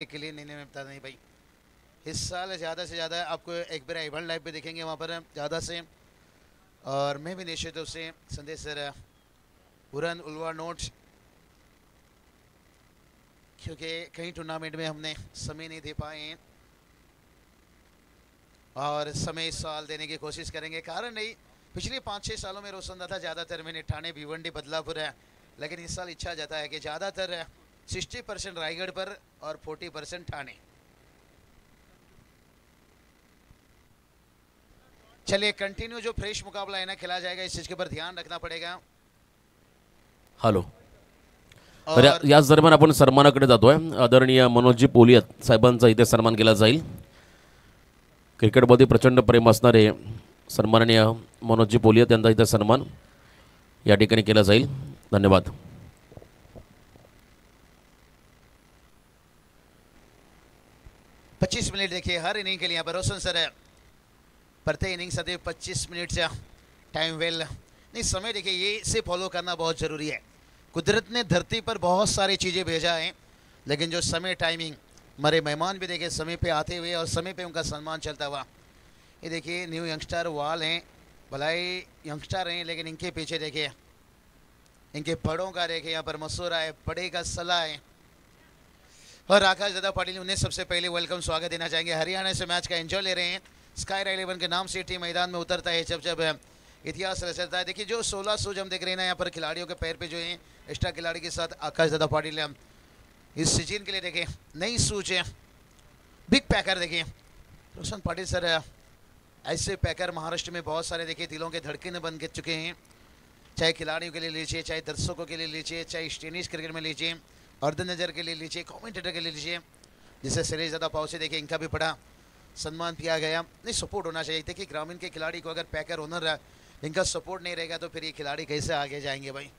के लिए नहीं बता नहीं भाई। इस साल ज़्यादा से ज़्यादा आपको एक बार इवेंट लाइव पे देखेंगे वहाँ पर ज़्यादा से। और मैं भी निश्चित रूप से संदेश सर पुरन उलवा नोट, क्योंकि कई टूर्नामेंट में हमने समय नहीं दे पाए हैं और समय इस साल देने की कोशिश करेंगे। कारण नहीं, पिछले 5-6 सालों में रोशन था ज़्यादातर मैंने ठाणे, भिवंडी, बदलापुर है, लेकिन इस साल इच्छा जाता है कि ज़्यादातर 60% रायगढ़ पर और 40% ठाणे। चलिए कंटिन्यू जो फ्रेश मुकाबला है ना खेला जाएगा, इस चीज के ऊपर ध्यान रखना पड़ेगा। हॅलो, तर याच दरम्यान आपण सन्मानाकडे जातोय. आदरणीय मनोजी पोलियत साहेबांचा इथे सन्मान केला जाईल. क्रिकेटमध्ये प्रचंड प्रेम असणारे सन्माननीय मनोजी पोलियत यांचा इथे सन्मान या ठिकाणी केला जाईल. धन्यवाद. 25 मिनट देखिए हर इनिंग के लिए यहाँ पर रोशन सर प्रत्येक इनिंग सदैव 25 मिनट से टाइम वेल नहीं समय देखिए ये से फॉलो करना बहुत ज़रूरी है। कुदरत ने धरती पर बहुत सारी चीज़ें भेजा है, लेकिन जो समय टाइमिंग, हमारे मेहमान भी देखिए समय पे आते हुए और समय पे उनका सम्मान चलता हुआ। ये देखिए न्यू यंगस्टर वाल हैं, भलाई यंगस्टर हैं, लेकिन इनके पीछे देखिए इनके बड़ों का देखिए यहाँ पर मसूरा है, बड़े का सलाह है। और आकाश दादा पाटिल उन्हें सबसे पहले वेलकम स्वागत देना चाहेंगे। हरियाणा से मैच का एंजॉय ले रहे हैं। स्काई राय 11 के नाम से टीम मैदान में उतरता है जब जब इतिहास रचता है। देखिए जो 16 सूज हम देख रहे हैं ना यहाँ पर खिलाड़ियों के पैर पे जो है एक्स्ट्रा खिलाड़ी के साथ आकाश दादा पाटिल इस सीजन के लिए देखें नई सूज है, बिग पैकर। देखिए रोशन पाटिल सर ऐसे पैकर महाराष्ट्र में बहुत सारे देखिए दिलों के धड़कने बन के चुके हैं, चाहे खिलाड़ियों के लिए लीजिए, चाहे दर्शकों के लिए लीजिए, चाहे टेनिस क्रिकेट में लीजिए, अर्धनजर के लिए लीजिए, कमेंटेटर के लिए लीजिए। जिसे शैलेश दादा पाव से देखिए इनका भी बड़ा सम्मान किया गया। नहीं सपोर्ट होना चाहिए। देखिए ग्रामीण के खिलाड़ी को अगर पैकर ओनर रहा, इनका सपोर्ट नहीं रहेगा तो फिर ये खिलाड़ी कैसे आगे जाएंगे भाई।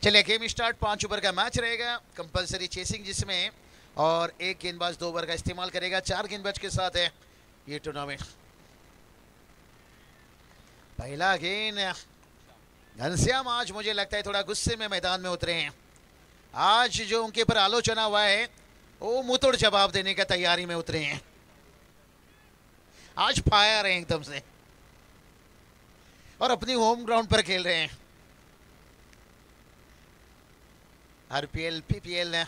चलिए गेम स्टार्ट। 5 ओवर का मैच रहेगा, कंपलसरी चेसिंग जिसमें, और एक गेंदबाज 2 ओवर का इस्तेमाल करेगा। 4 गेंदबाज के साथ है ये टूर्नामेंट। पहला गेंद घनश्याम आज मुझे लगता है थोड़ा गुस्से में मैदान में उतरे हैं। आज जो उनके ऊपर आलोचना हुआ है वो मुंहतोड़ जवाब देने का तैयारी में उतरे हैं। आज फायर हैं एकदम से और अपनी होम ग्राउंड पर खेल रहे हैं। आरपीएल पीपीएल ने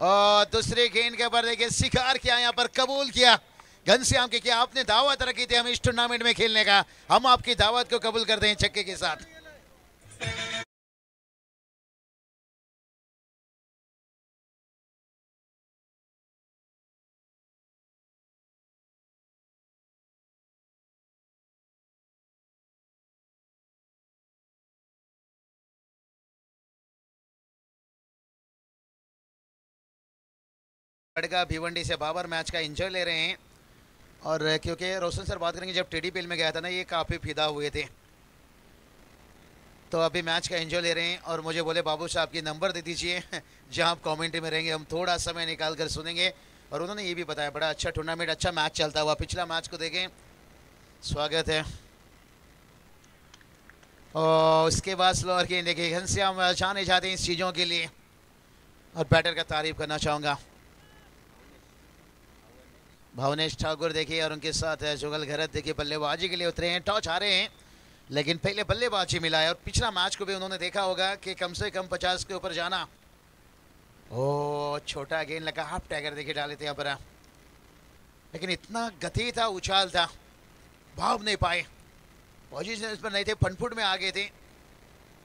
और दूसरे गेंद के ऊपर देखिए शिकार किया, यहाँ पर कबूल किया घनश्याम के, क्या आपने दावत रखी थी हम इस टूर्नामेंट में खेलने का, हम आपकी दावत को कबूल करते हैं छक्के के साथ। लड़का भिवंडी से बाबर मैच का एंजॉय ले रहे हैं। और क्योंकि रोशन सर बात करेंगे जब टेडीपीएल में गया था ना ये काफ़ी फिदा हुए थे, तो अभी मैच का एंजॉय ले रहे हैं। और मुझे बोले बाबू साहब की नंबर दे दीजिए जहां आप कमेंट्री में रहेंगे, हम थोड़ा समय निकाल कर सुनेंगे। और उन्होंने ये भी बताया बड़ा अच्छा टूर्नामेंट, अच्छा मैच चलता हुआ। पिछला मैच को देखें, स्वागत है। और उसके बाद स्लोअर गेंद देखिए घनश्याम जाने जाते हैं इस चीज़ों के लिए, और बैटर का तारीफ करना चाहूँगा भावनेश ठाकुर देखिए, और उनके साथ जुगल घरत देखिए बल्लेबाजी के लिए उतरे हैं। टॉस हारे हैं लेकिन पहले बल्लेबाजी मिला है, और पिछला मैच को भी उन्होंने देखा होगा कि कम से कम 50 के ऊपर जाना। ओ छोटा गेंद लगा, हाफ टैगर देखिए डाले थे यहाँ पर, लेकिन इतना गति था, उछाल था, भाव नहीं पाए, पोजीशन इस पर नहीं थे, फनफुट में आ गए थे।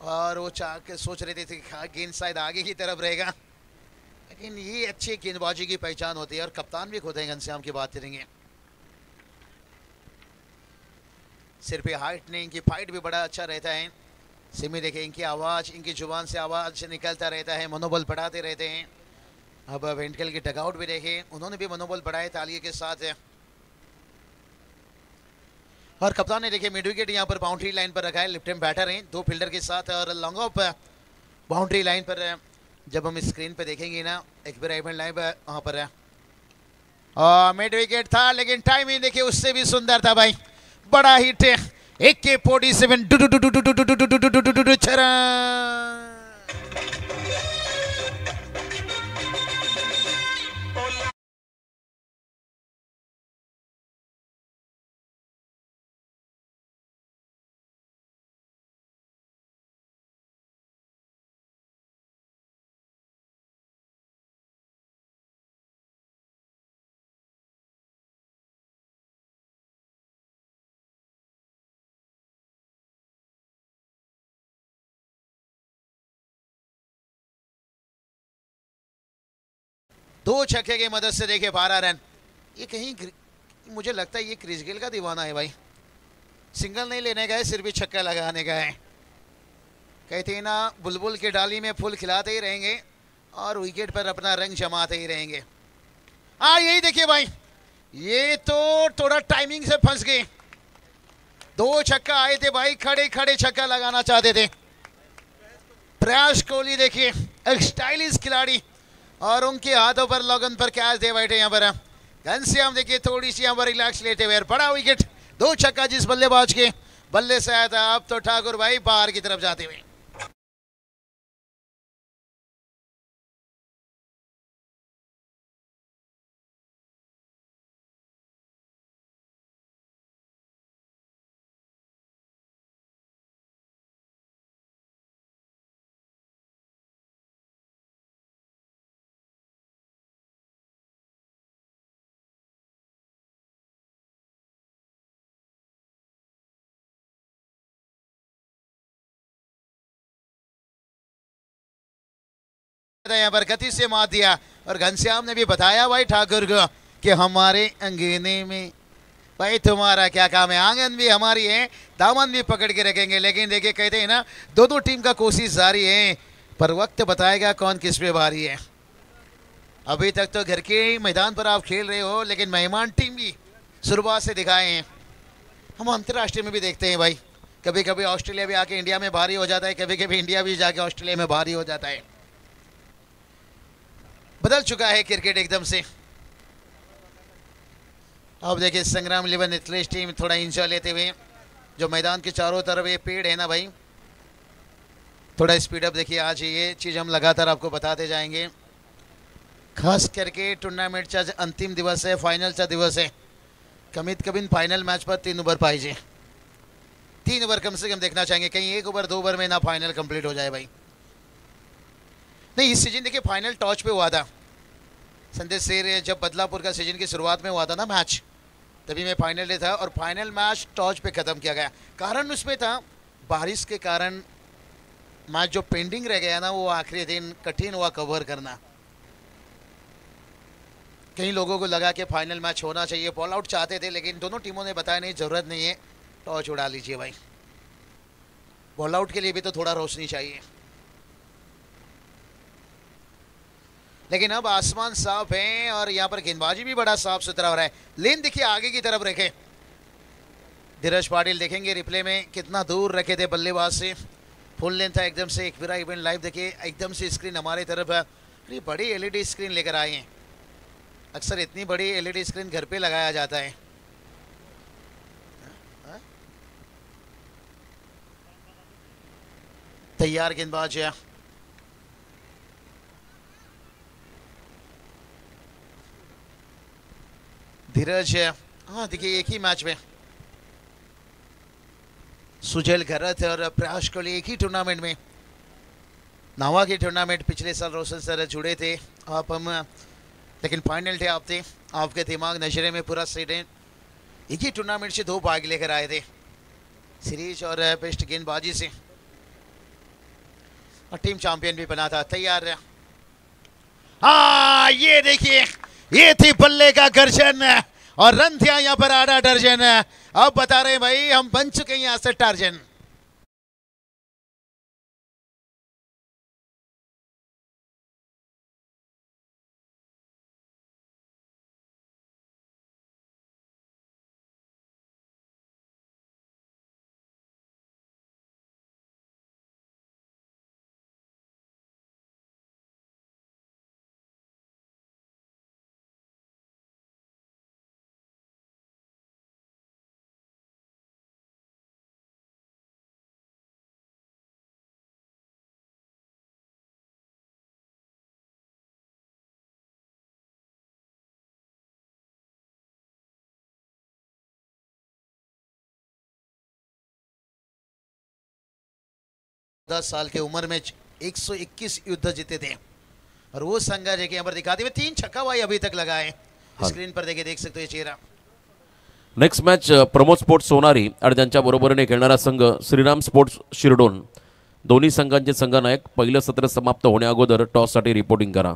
और वो चाह के सोच रहे थे गेंद शायद आगे की तरफ रहेगा, लेकिन ये अच्छी गेंदबाजी की पहचान होती है। और कप्तान भी खुद हैं घनश्याम की बात करेंगे, सिर पे हाइट नहीं, इनकी फाइट भी बड़ा अच्छा रहता है। सिमी देखिए इनकी आवाज़, इनकी जुबान से आवाज़ निकलता रहता है, मनोबल बढ़ाते रहते हैं। अब वेंटकल की डगआउट भी देखे, उन्होंने भी मनोबल बढ़ाए तालिये के साथ है। और कप्तान ने देखिए मिड विकेट यहाँ पर बाउंड्री लाइन पर रखा है, लेफ्ट हैंड बैटर हैं 2 फील्डर के साथ, और लॉन्ग ऑफ बाउंड्री लाइन पर जब हम स्क्रीन पे देखेंगे ना एक बार इवेंट लाइव वहाँ पर है। मिड विकेट था लेकिन टाइमिंग देखिए उससे भी सुंदर था भाई, बड़ा हिट है। AK-47 छरा 2 छक्के की मदद से देखिए 12 रन। ये कहीं मुझे लगता है ये क्रिस गेल का दीवाना है भाई, सिंगल नहीं लेने का है, सिर्फ भी छक्का लगाने का है। कहते हैं ना, बुलबुल की डाली में फूल खिलाते ही रहेंगे और विकेट पर अपना रंग जमाते ही रहेंगे। हाँ यही देखिए भाई, ये तो थोड़ा टाइमिंग से फंस गए। 2 छक्का आए थे भाई, खड़े खड़े छक्का लगाना चाहते थे। प्रयास कोहली देखिए एक स्टाइलिश खिलाड़ी, और उनके हाथों पर लगन पर कैच दे बैठे यहाँ पर। घनश्याम देखिए थोड़ी सी यहाँ पर रिलैक्स लेते हुए, बड़ा विकेट। 2 छक्का जिस बल्लेबाज के बल्ले से आया था, अब तो ठाकुर भाई बाहर की तरफ जाते हुए। यहाँ पर गति से मार दिया, और घनश्याम ने भी बताया भाई ठाकुर को कि हमारे अंगने में भाई तुम्हारा क्या काम है, आंगन भी हमारी है, दामन भी पकड़ के रखेंगे। लेकिन देखिए कहते हैं ना, दोनों टीम का कोशिश जारी है, पर वक्त बताएगा कौन किस पे भारी है। अभी तक तो घर के मैदान पर आप खेल रहे हो, लेकिन मेहमान टीम भी शुरुआत से दिखाए हैं। हम अंतर्राष्ट्रीय में भी देखते हैं भाई, कभी कभी ऑस्ट्रेलिया भी आके इंडिया में भारी हो जाता है, कभी कभी इंडिया भी जाके ऑस्ट्रेलिया में भारी हो जाता है। बदल चुका है क्रिकेट एकदम से। अब देखिए संग्राम 11 एथलेटिक्स टीम थोड़ा इंजॉय लेते हुए, जो मैदान के चारों तरफ ये पेड़ है ना भाई, थोड़ा स्पीड अप देखिए। आज ये चीज़ हम लगातार आपको बताते जाएंगे, खास करके टूर्नामेंटचा आज अंतिम दिवस है, फायनलचा दिवस है। कमीत कमी फाइनल मैच पर 3 ओवर पाहिजे, 3 ओवर कम से कम देखना चाहेंगे, कहीं 1 ओवर 2 ओवर में ना फाइनल कंप्लीट हो जाए भाई। नहीं, इस सीजन देखिए फाइनल टॉच पे हुआ था। संदेश शेर जब बदलापुर का सीजन की शुरुआत में हुआ था ना मैच, तभी मैं फाइनल डे था, और फाइनल मैच टॉच पे ख़त्म किया गया। कारण उसमें था बारिश के कारण मैच जो पेंडिंग रह गया ना, वो आखिरी दिन कठिन हुआ कवर करना। कई लोगों को लगा कि फाइनल मैच होना चाहिए, बॉल आउट चाहते थे, लेकिन दोनों टीमों ने बताया नहीं, ज़रूरत नहीं है, टॉच उड़ा लीजिए भाई। बॉल आउट के लिए भी तो थोड़ा रोशनी चाहिए। लेकिन अब आसमान साफ है, और यहाँ पर गेंदबाजी भी बड़ा साफ सुथरा हो रहा है। लेन देखिए आगे की तरफ रखे, धीरज पाटिल देखेंगे रिप्ले में कितना दूर रखे थे बल्लेबाज से, फुल लेंथ था एकदम से। एक पूरा इवेंट लाइव देखिए, एकदम से स्क्रीन हमारी तरफ है। ये बड़ी एलईडी स्क्रीन लेकर आए हैं, अक्सर इतनी बड़ी एलईडी स्क्रीन घर पे लगाया जाता है। तैयार गेंदबाज है, धीरज है। हाँ देखिए एक ही मैच में सुजल घरत और प्रयास कोहली एक ही टूर्नामेंट में, नावा की टूर्नामेंट पिछले साल रोशन सर जुड़े थे आप हम, लेकिन फाइनल थे आप थे, आपके दिमाग नशरे में पूरा सीजन एक ही टूर्नामेंट से 2 भाग लेकर आए थे, सीरीज और बेस्ट गेंदबाजी से, और टीम चैंपियन भी बना था। तैयार है, हाँ ये देखिए ये थी बल्ले का गर्जन, और रन थे यहाँ पर 8 दर्जन। अब बता रहे भाई हम बन चुके हैं यहाँ से टार्जन। दस साल की उम्र में 121 युद्ध जीते थे, और वो संघर्ष है कि यहाँ पर दिखाते हुए 3 छक्का भाई अभी तक लगाए। स्क्रीन पर देखिए, देख सकते हो ये चेहरा। Next match Pramod sports Sonari आणि त्यांच्या बरोबरीने खेळणारा संघ श्रीराम स्पोर्ट्स शिरडोन। दोन्ही संघांचे संघनायक पहिलं सत्र समाप्त होण्याअगोदर टॉससाठी रिपोर्टिंग करा।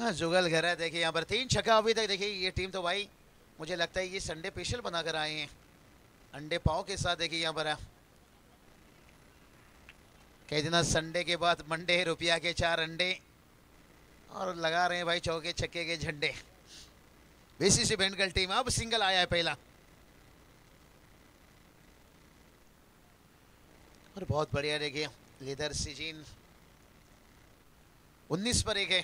हाँ जुगल घर है। देखिए यहाँ पर 3 छक्का अभी तक। देखिए ये टीम तो भाई मुझे लगता है ये संडे स्पेशल बनाकर आए हैं अंडे पाव के साथ। देखिए यहाँ पर कई दिन संडे के बाद मंडे रुपया के 4 अंडे और लगा रहे हैं भाई चौके छक्के के झंडे। बीसीसी बेंडगल टीम अब सिंगल आया है पहला और बहुत बढ़िया। देखिए लेदर सीजीन 19 पर 1 है।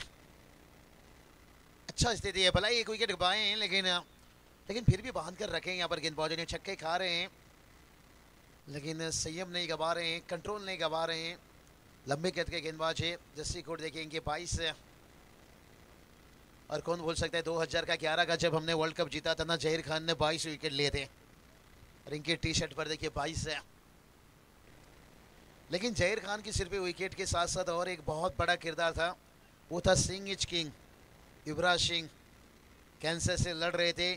अच्छा स्थिति है, भला एक विकेट गवाए हैं लेकिन फिर भी बांध कर रखे हैं। यहाँ पर गेंदबाजों ने छक्के खा रहे हैं लेकिन संयम नहीं गवा रहे हैं, कंट्रोल नहीं गवा रहे हैं। लंबे कद के गेंदबाज है। जस्सी कोट देखिए इनके 22 है और कौन भूल सकता है 2011 का जब हमने वर्ल्ड कप जीता था ना, जहीर खान ने 22 विकेट लिए थे और इनके टी शर्ट पर देखिए 22 है। लेकिन जहीर खान की सिर्फ विकेट के साथ साथ और एक बहुत बड़ा किरदार था, वो था Singh is king. Yuvraj Singh cancer से लड़ रहे थे,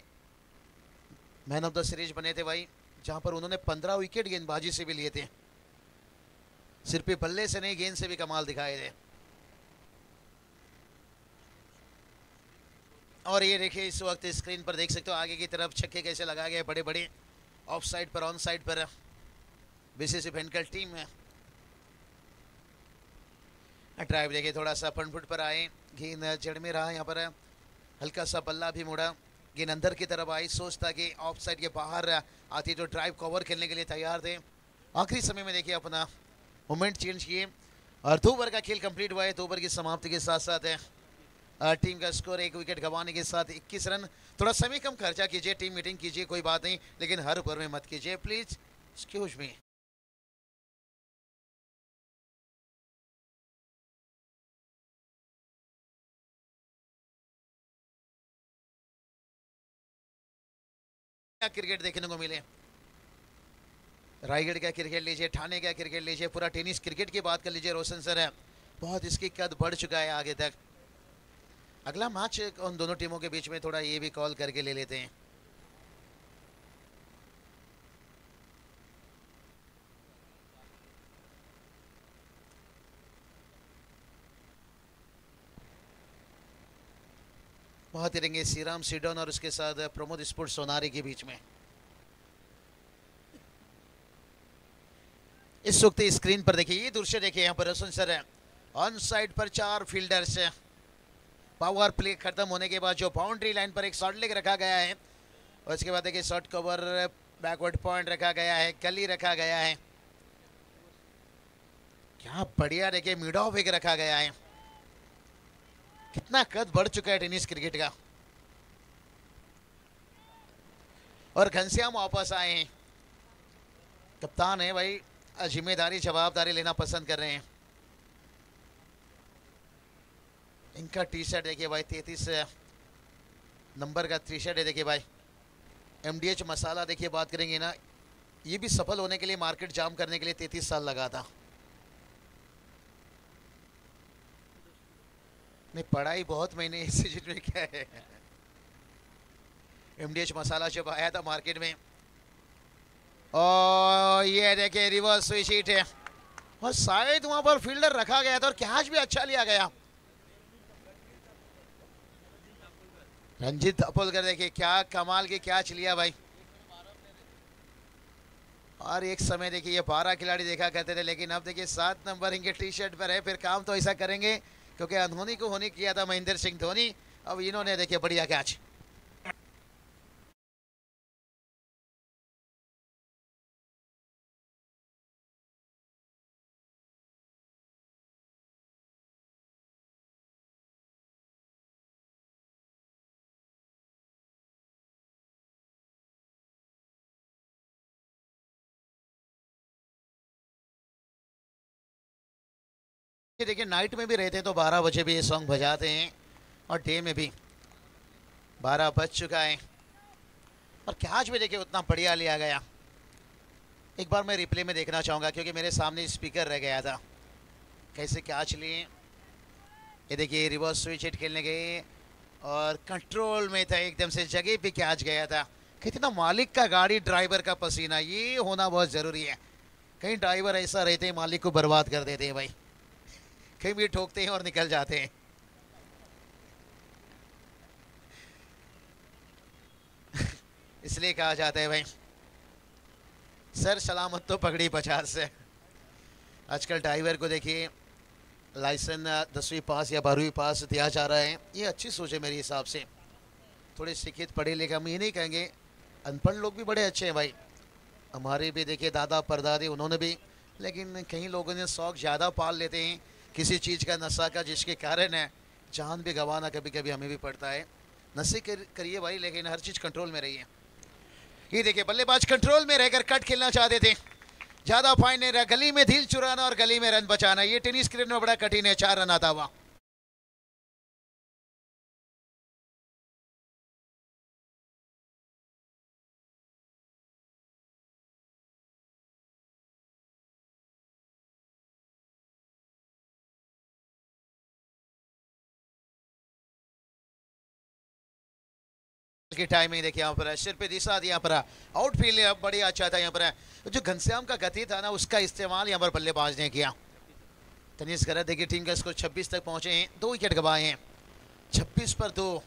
मैन ऑफ द सीरीज बने थे भाई, जहां पर उन्होंने 15 विकेट गेंदबाजी से भी लिए थे। सिर्फ बल्ले से नहीं गेंद से भी कमाल दिखाए थे। और ये देखिए इस वक्त स्क्रीन पर देख सकते हो आगे की तरफ छक्के कैसे लगाए गए बड़े बड़े, ऑफ साइड पर ऑन साइड पर। बीसीसी बेंडगल टीम है। ड्राइव देखिए थोड़ा सा फ्रंट फुट पर आए, गेंद जड़ में रहा, यहाँ पर हल्का सा बल्ला भी मुड़ा, गेंद अंदर की तरफ आई। सोचता कि ऑफ साइड के बाहर आती तो ड्राइव कवर खेलने के लिए तैयार थे। आखिरी समय में देखिए अपना मोमेंट चेंज किए और 2 ओवर का खेल कंप्लीट हुआ है। 2 ओवर की समाप्ति के साथ साथ टीम का स्कोर 1 विकेट गंवाने के साथ 21 रन। थोड़ा समय कम खर्चा कीजिए, टीम मीटिंग कीजिए, कोई बात नहीं, लेकिन हर ओवर में मत कीजिए प्लीज। Excuse me. क्रिकेट देखने को मिले, रायगढ़ का क्रिकेट लीजिए, ठाणे का क्रिकेट लीजिए, पूरा टेनिस क्रिकेट की बात कर लीजिए, रोशन सर है, बहुत इसकी कद बढ़ चुका है आगे तक। अगला मैच उन दोनों टीमों के बीच में थोड़ा ये भी कॉल करके ले लेते हैं। बहुत रहेंगे श्रीराम सीडन और उसके साथ प्रमोद स्पोर्ट्स सोनारी के बीच में। इस वक्त स्क्रीन पर देखिए, ये दृश्य देखिए, यहाँ पर रोशन सर है, ऑन साइड पर 4 फील्डर्स है। पावर प्ले खत्म होने के बाद जो बाउंड्री लाइन पर एक शॉर्ट लेग रखा गया है और उसके बाद देखिए शॉर्ट कवर, बैकवर्ड पॉइंट रखा गया है, गली रखा गया है, क्या बढ़िया देखिए मिड ऑफ एक रखा गया है। कितना कद बढ़ चुका है टेनिस क्रिकेट का। और घनश्याम वापस आए हैं, कप्तान है भाई, जिम्मेदारी जवाबदारी लेना पसंद कर रहे हैं। इनका टी शर्ट देखिए भाई 33 नंबर का टी शर्ट है। देखिए भाई एमडीएच मसाला देखिए, बात करेंगे ना, ये भी सफल होने के लिए, मार्केट जाम करने के लिए 33 साल लगा था। नहीं पढ़ाई बहुत मैंने इस चीज में क्या है। एमडीएच मसाला जब आया था मार्केट में, और ये देखिए रिवर्स स्विच हिट है और शायद वहां पर फील्डर रखा गया था और कैच भी अच्छा लिया गया। रंजीत अपोलकर देखिए क्या कमाल की कैच लिया भाई। और एक समय देखिए ये 12 खिलाड़ी देखा करते थे, लेकिन अब देखिए 7 नंबर इनके टी शर्ट पर है। फिर काम तो ऐसा करेंगे क्योंकि अनहोनी को होने किया था महेंद्र सिंह धोनी, अब इन्होंने देखिए बढ़िया कैच। देखिए नाइट में भी रहते हैं तो 12 बजे भी ये सॉन्ग बजाते हैं और डे में भी 12 बज चुका है। और कैच भी देखिए उतना बढ़िया लिया गया। एक बार मैं रिप्ले में देखना चाहूँगा क्योंकि मेरे सामने स्पीकर रह गया था, कैसे कैच लिए। ये देखिए रिवर्स स्विच हिट खेलने गए और कंट्रोल में था, एकदम से जगह पे कैच गया था। कितना मालिक का गाड़ी, ड्राइवर का पसीना, ये होना बहुत ज़रूरी है। कई ड्राइवर ऐसा रहते हैं मालिक को बर्बाद कर देते हैं भाई, कहीं भी ठोकते हैं और निकल जाते हैं। इसलिए कहा जाता है भाई सर सलामत तो पगड़ी 50 से। आजकल ड्राइवर को देखिए लाइसेंस 10वीं पास या 12वीं पास दिया जा रहा है, ये अच्छी सोच है मेरे हिसाब से। थोड़े शिक्षित पढ़े लिखे, हम ये नहीं कहेंगे, अनपढ़ लोग भी बड़े अच्छे हैं भाई। हमारे भी देखिए दादा परदादे उन्होंने भी, लेकिन कई लोगों ने शौक ज़्यादा पाल लेते हैं किसी चीज़ का, नशा का, जिसके कारण है जान भी गंवाना कभी कभी हमें भी पड़ता है। नशे करिए भाई, लेकिन हर चीज़ कंट्रोल में रहिए। ये देखिए बल्लेबाज कंट्रोल में रहकर कट खेलना चाहते थे, ज़्यादा फाइन नहीं रहा, गली में दिल चुराना और गली में रन बचाना, ये टेनिस क्रिकेट में बड़ा कठिन है। 4 रन आता हुआ की टाइमिंग देखिए, यहाँ पर सिर पे दिशा दिया, यहाँ पर आउटफील्ड बड़ी अच्छा था। यहाँ पर जो घनश्याम का गति था ना, उसका इस्तेमाल यहाँ पर बल्लेबाज ने किया। तनीस गलत देखिए, टीम का स्कोर 26 तक पहुंचे हैं, 2 विकेट गंवाए हैं, 26 पर 2।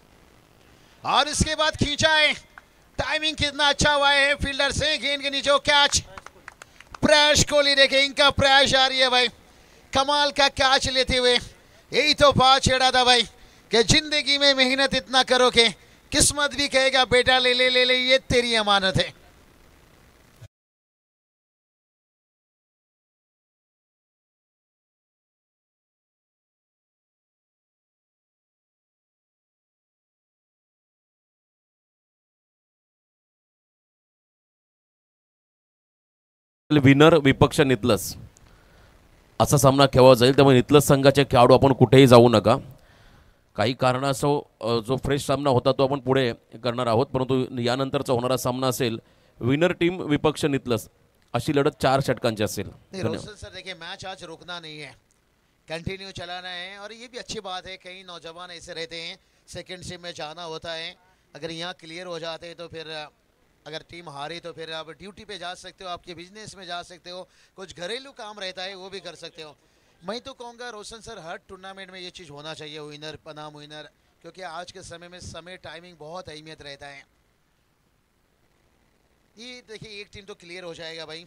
और इसके बाद खींचा है, टाइमिंग कितना अच्छा हुआ है फील्डर से, गेंद के नीचे कैच। प्रयास कोहली देखिए, इनका प्रयास आ रही है भाई, कमाल का कैच लेते हुए। यही तो बात छेड़ा था भाई कि जिंदगी में मेहनत इतना करोगे, किस्मत भी कहेगा बेटा ले ले ले ले, ये तेरी अमानत है। विनर विपक्ष नितलस असा सामना खेळला जाईल, त्यामुळे नितलस संघाचे खेळाडू आपण कुठेही जाऊ नका. काही कारणास्तव जो फ्रेश सामना होता तो आपण पुढे करणार आहोत, परंतु यानंतरचा होणारा सामना असेल विनर टीम विपक्ष नितलस, अशी लढत 4 षटकांची असेल. रोशन सर देखिए, मैच आज रुकना नहीं है, कंटिन्यू चलाना है। और ये भी अच्छी बात है, कई नौजवान ऐसे रहते हैं सेकंड शिप में जाना होता है, अगर यहाँ क्लियर हो जाते हैं तो फिर अगर टीम हारी तो फिर आप ड्यूटी पे जा सकते हो, आपके बिजनेस में जा सकते हो, कुछ घरेलू काम रहता है वो भी कर सकते हो। मैं तो कहूँगा रोशन सर, हर टूर्नामेंट में ये चीज़ होना चाहिए, विनर बनाम विनर, क्योंकि आज के समय में समय टाइमिंग बहुत अहमियत रहता है। ये देखिए, एक टीम तो क्लियर हो जाएगा भाई,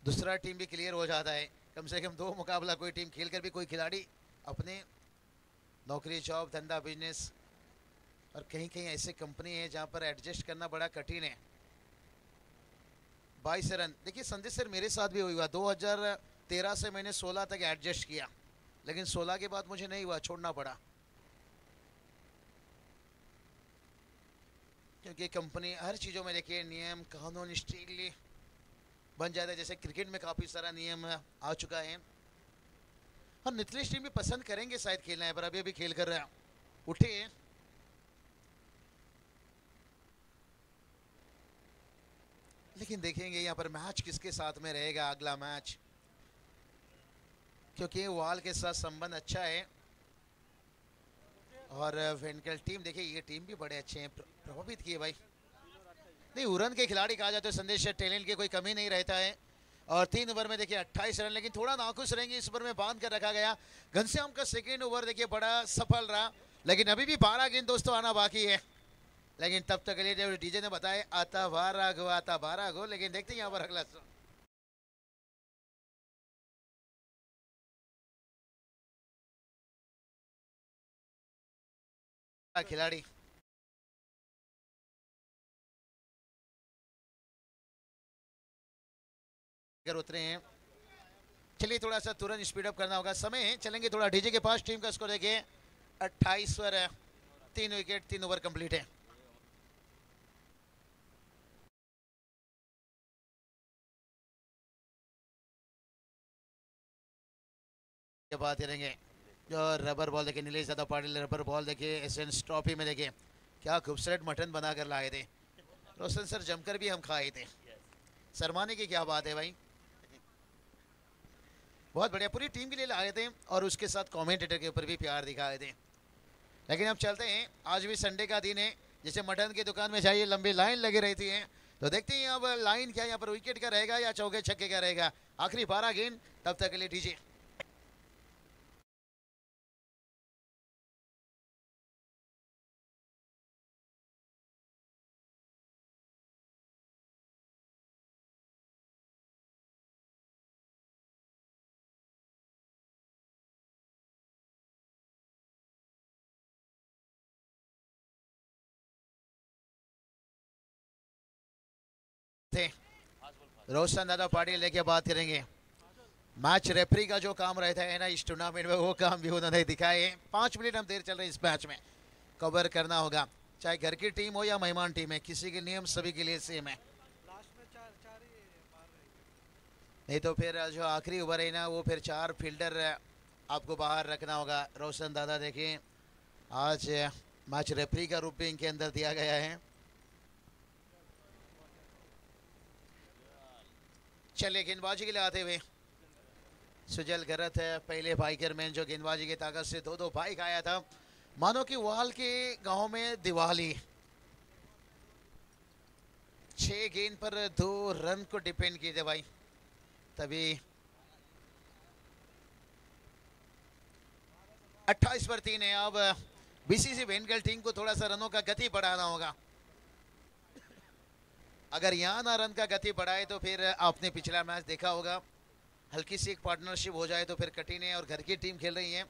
दूसरा टीम भी क्लियर हो जाता है, कम से कम 2 मुकाबला कोई टीम खेलकर भी कोई खिलाड़ी अपने नौकरी, जॉब, धंधा, बिजनेस, और कहीं कहीं ऐसे कंपनी है जहां पर एडजस्ट करना बड़ा कठिन है। 22 रन देखिए, संदेश सर मेरे साथ भी हुआ, 2013 से मैंने 16 तक एडजस्ट किया, लेकिन 16 के बाद मुझे नहीं हुआ, छोड़ना पड़ा, क्योंकि कंपनी हर चीज़ों में देखिए नियम कानून स्ट्रिक्टली बन जाता है। जैसे क्रिकेट में काफ़ी सारा नियम आ चुका है, और नितलेश टीम भी पसंद करेंगे शायद खेलना है, पर अभी अभी खेल कर उठे हैं। लेकिन देखेंगे यहाँ पर मैच किसके साथ में रहेगा अगला मैच, क्योंकि वाल के साथ संबंध अच्छा है। और वेंकल टीम देखिए, ये टीम भी बड़े अच्छे हैं, प्रभावित किए भाई। नहीं, उरन के खिलाड़ी कहा जाता है, संदेश टैलेंट की कोई कमी नहीं रहता है। और 3 ओवर में देखिए 28 रन, लेकिन थोड़ा नाखुश रहेंगे, इस ओवर में बांध कर रखा गया। घनश्याम का सेकेंड ओवर देखिए बड़ा सफल रहा, लेकिन अभी भी 12 गेंद दोस्तों आना बाकी है। लेकिन तब तक के लिए जब डीजे ने बताया आता 12 गो, आता 12 गो, लेकिन देखते हैं यहाँ पर अगला खिलाड़ी उतरे हैं। चलिए थोड़ा सा तुरंत स्पीड अप करना होगा, समय है, चलेंगे थोड़ा डीजे के पास। टीम का स्कोर देखिए 28 पर 3 विकेट, 3 ओवर कंप्लीट है। के बाद करेंगे जो रबर बॉल देखिए, नीलेश यादव पाटिल रबर बॉल देखिए, एशियन ट्रॉफी में देखिए क्या खूबसूरत मटन बना कर लाए थे रोशन सर, जमकर भी हम खाए थे, शर्माने की क्या बात है भाई। बहुत बढ़िया, पूरी टीम के लिए लाए थे, और उसके साथ कमेंटेटर के ऊपर भी प्यार दिखाए थे। लेकिन अब चलते हैं, आज भी संडे का दिन है, जैसे मटन की दुकान में जाइए लंबी लाइन लगी रहती है, तो देखते हैं अब लाइन क्या यहाँ पर विकेट का रहेगा या चौके छक्के का रहेगा। आखिरी 12 गेंद, तब तक के लिए डीजे। थे रोशन दादा पाटिल लेके बात करेंगे। मैच रेफरी का जो काम रहता है ना इस टूर्नामेंट में, वो काम भी उन्होंने दिखाए। 5 मिनट हम देर चल रहे हैं इस मैच में, कवर करना होगा चाहे घर की टीम हो या मेहमान टीम है, किसी के नियम सभी के लिए सेम है। नहीं तो फिर जो आखिरी ओवर है ना वो फिर 4 फील्डर आपको बाहर रखना होगा। रोशन दादा देखिए आज मैच रेफरी का रूप भी इनके अंदर दिया गया है। चलिए गेंदबाजी के लिए आते हुए सुजल गरत है पहले बाइकर मैन जो गेंदबाजी की ताकत से 2-2 बाइक आया था, मानो कि वाल के गांव में दिवाली। 6 गेंद पर 2 रन को डिपेंड किए थे भाई, तभी 28 पर 3 है। अब बीसीसी बेंगल टीम को थोड़ा सा रनों का गति बढ़ाना होगा। अगर यहाँ ना रन का गति बढ़ाए तो फिर आपने पिछला मैच देखा होगा, हल्की सी एक पार्टनरशिप हो जाए तो फिर कठिन है। और घर की टीम खेल रही है,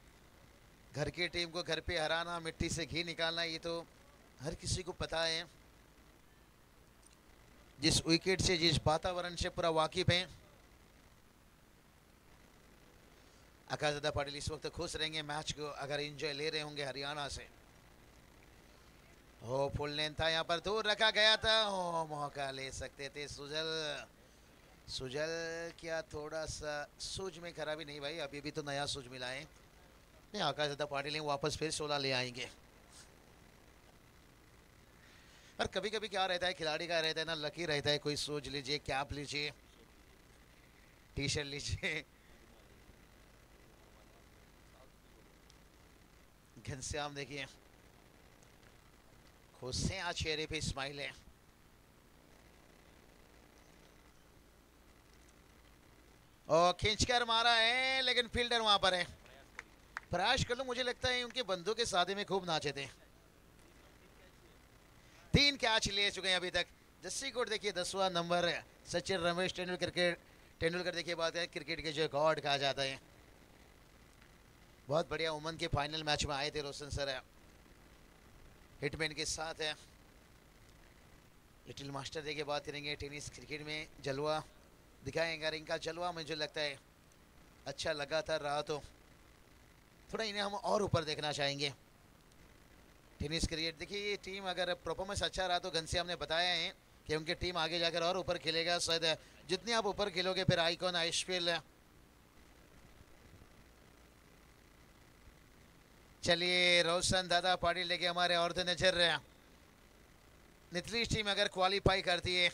घर की टीम को घर पे हराना, मिट्टी से घी निकालना, ये तो हर किसी को पता है। जिस विकेट से जिस वातावरण से पूरा वाकिफ है। आकाशदा पाटिल इस वक्त खुश रहेंगे मैच को अगर एंजॉय ले रहे होंगे हरियाणा से। हो फुल लेंथ था, यहाँ पर दूर रखा गया था, हो मौका ले सकते थे सुजल। सुजल क्या थोड़ा सा सूझ में खराबी नहीं भाई, अभी भी तो नया सूझ मिला है। नहीं आकाशदा पाटिल वापस फिर 16 ले आएंगे। और कभी कभी क्या रहता है खिलाड़ी का रहता है ना, लकी रहता है, कोई सूझ लीजिए, कैप लीजिए, टी शर्ट लीजिए। घनश्याम देखिए खुश से आज चेहरे पे स्माइल है। और खींचकर मारा है लेकिन फील्डर वहां पर है। प्रयास कर लो, मुझे लगता है उनके बंधु के शादी में खूब नाचे थे। 3 कैच ले चुके हैं अभी तक। जस्सी कोट देखिए 10वां नंबर है। सचिन रमेश तेंदुलकर देखिए बात है क्रिकेट के जो गॉड कहा जाता है। बहुत बढ़िया उमन के फाइनल मैच में आए थे रोशन सर, हिटमैन के साथ है। लिटिल मास्टर देखिए बात करेंगे टेनिस क्रिकेट में जलवा दिखाएंगे। इनका जलवा मुझे लगता है अच्छा लगातार रहा तो थोड़ा इन्हें हम और ऊपर देखना चाहेंगे। टेनिस क्रिकेट देखिए ये टीम अगर परफॉर्मेंस अच्छा रहा तो घनश्याम ने बताया है कि उनकी टीम आगे जाकर और ऊपर खेलेगा। शायद जितने आप ऊपर खेलोगे फिर आइकॉन आइसफील्ड। चलिए रोशन दादा पाटिल लेके हमारे और नजर नितलीश टीम अगर क्वालिफाई करती है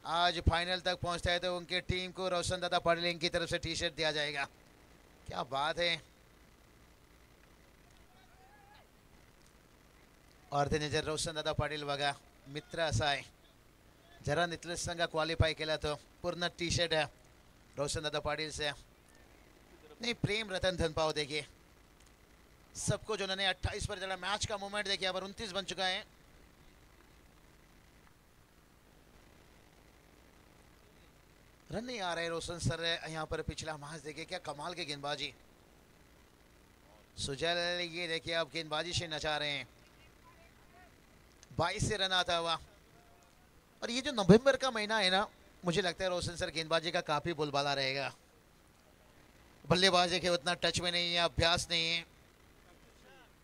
आज फाइनल तक पहुंचता है तो उनके टीम को रोशन दादा पाटिल की तरफ से टी शर्ट दिया जाएगा। क्या बात है। और नजर रोशन दादा पाटिल बघा मित्र असा आहे, जरा नितलीश संघ क्वालिफाई केला तो पूर्ण टी शर्ट है रोशन दादा पाटिल से। नहीं प्रेम रतन धनपाव देखिए सबको जो उन्होंने 28 पर जरा मैच का मोमेंट देखिए, अब 29 बन चुका है। रन नहीं आ रहे रोशन सर यहाँ पर। पिछला मैच देखिए क्या कमाल के गेंदबाजी। सुजल ये देखिए अब गेंदबाजी से नचा रहे हैं। 22 से रन आता हुआ। और ये जो नवंबर का महीना है ना, मुझे लगता है रोशन सर गेंदबाजी का काफी बोलबाला रहेगा। बल्लेबाज देखिए उतना टच में नहीं है, अभ्यास नहीं है,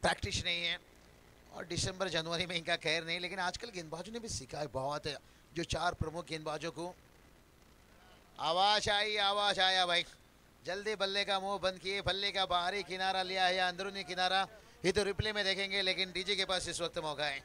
प्रैक्टिस नहीं है। और दिसंबर जनवरी में इनका खैर नहीं, लेकिन आजकल गेंदबाजों ने भी सीखा है बहुत है। जो 4 प्रमुख गेंदबाजों को आवाज आया भाई, जल्दी बल्ले का मुंह बंद किए। बल्ले का बाहरी किनारा लिया है या अंदरूनी किनारा, ये तो रिप्ले में देखेंगे, लेकिन डीजे के पास इस वक्त मौका है।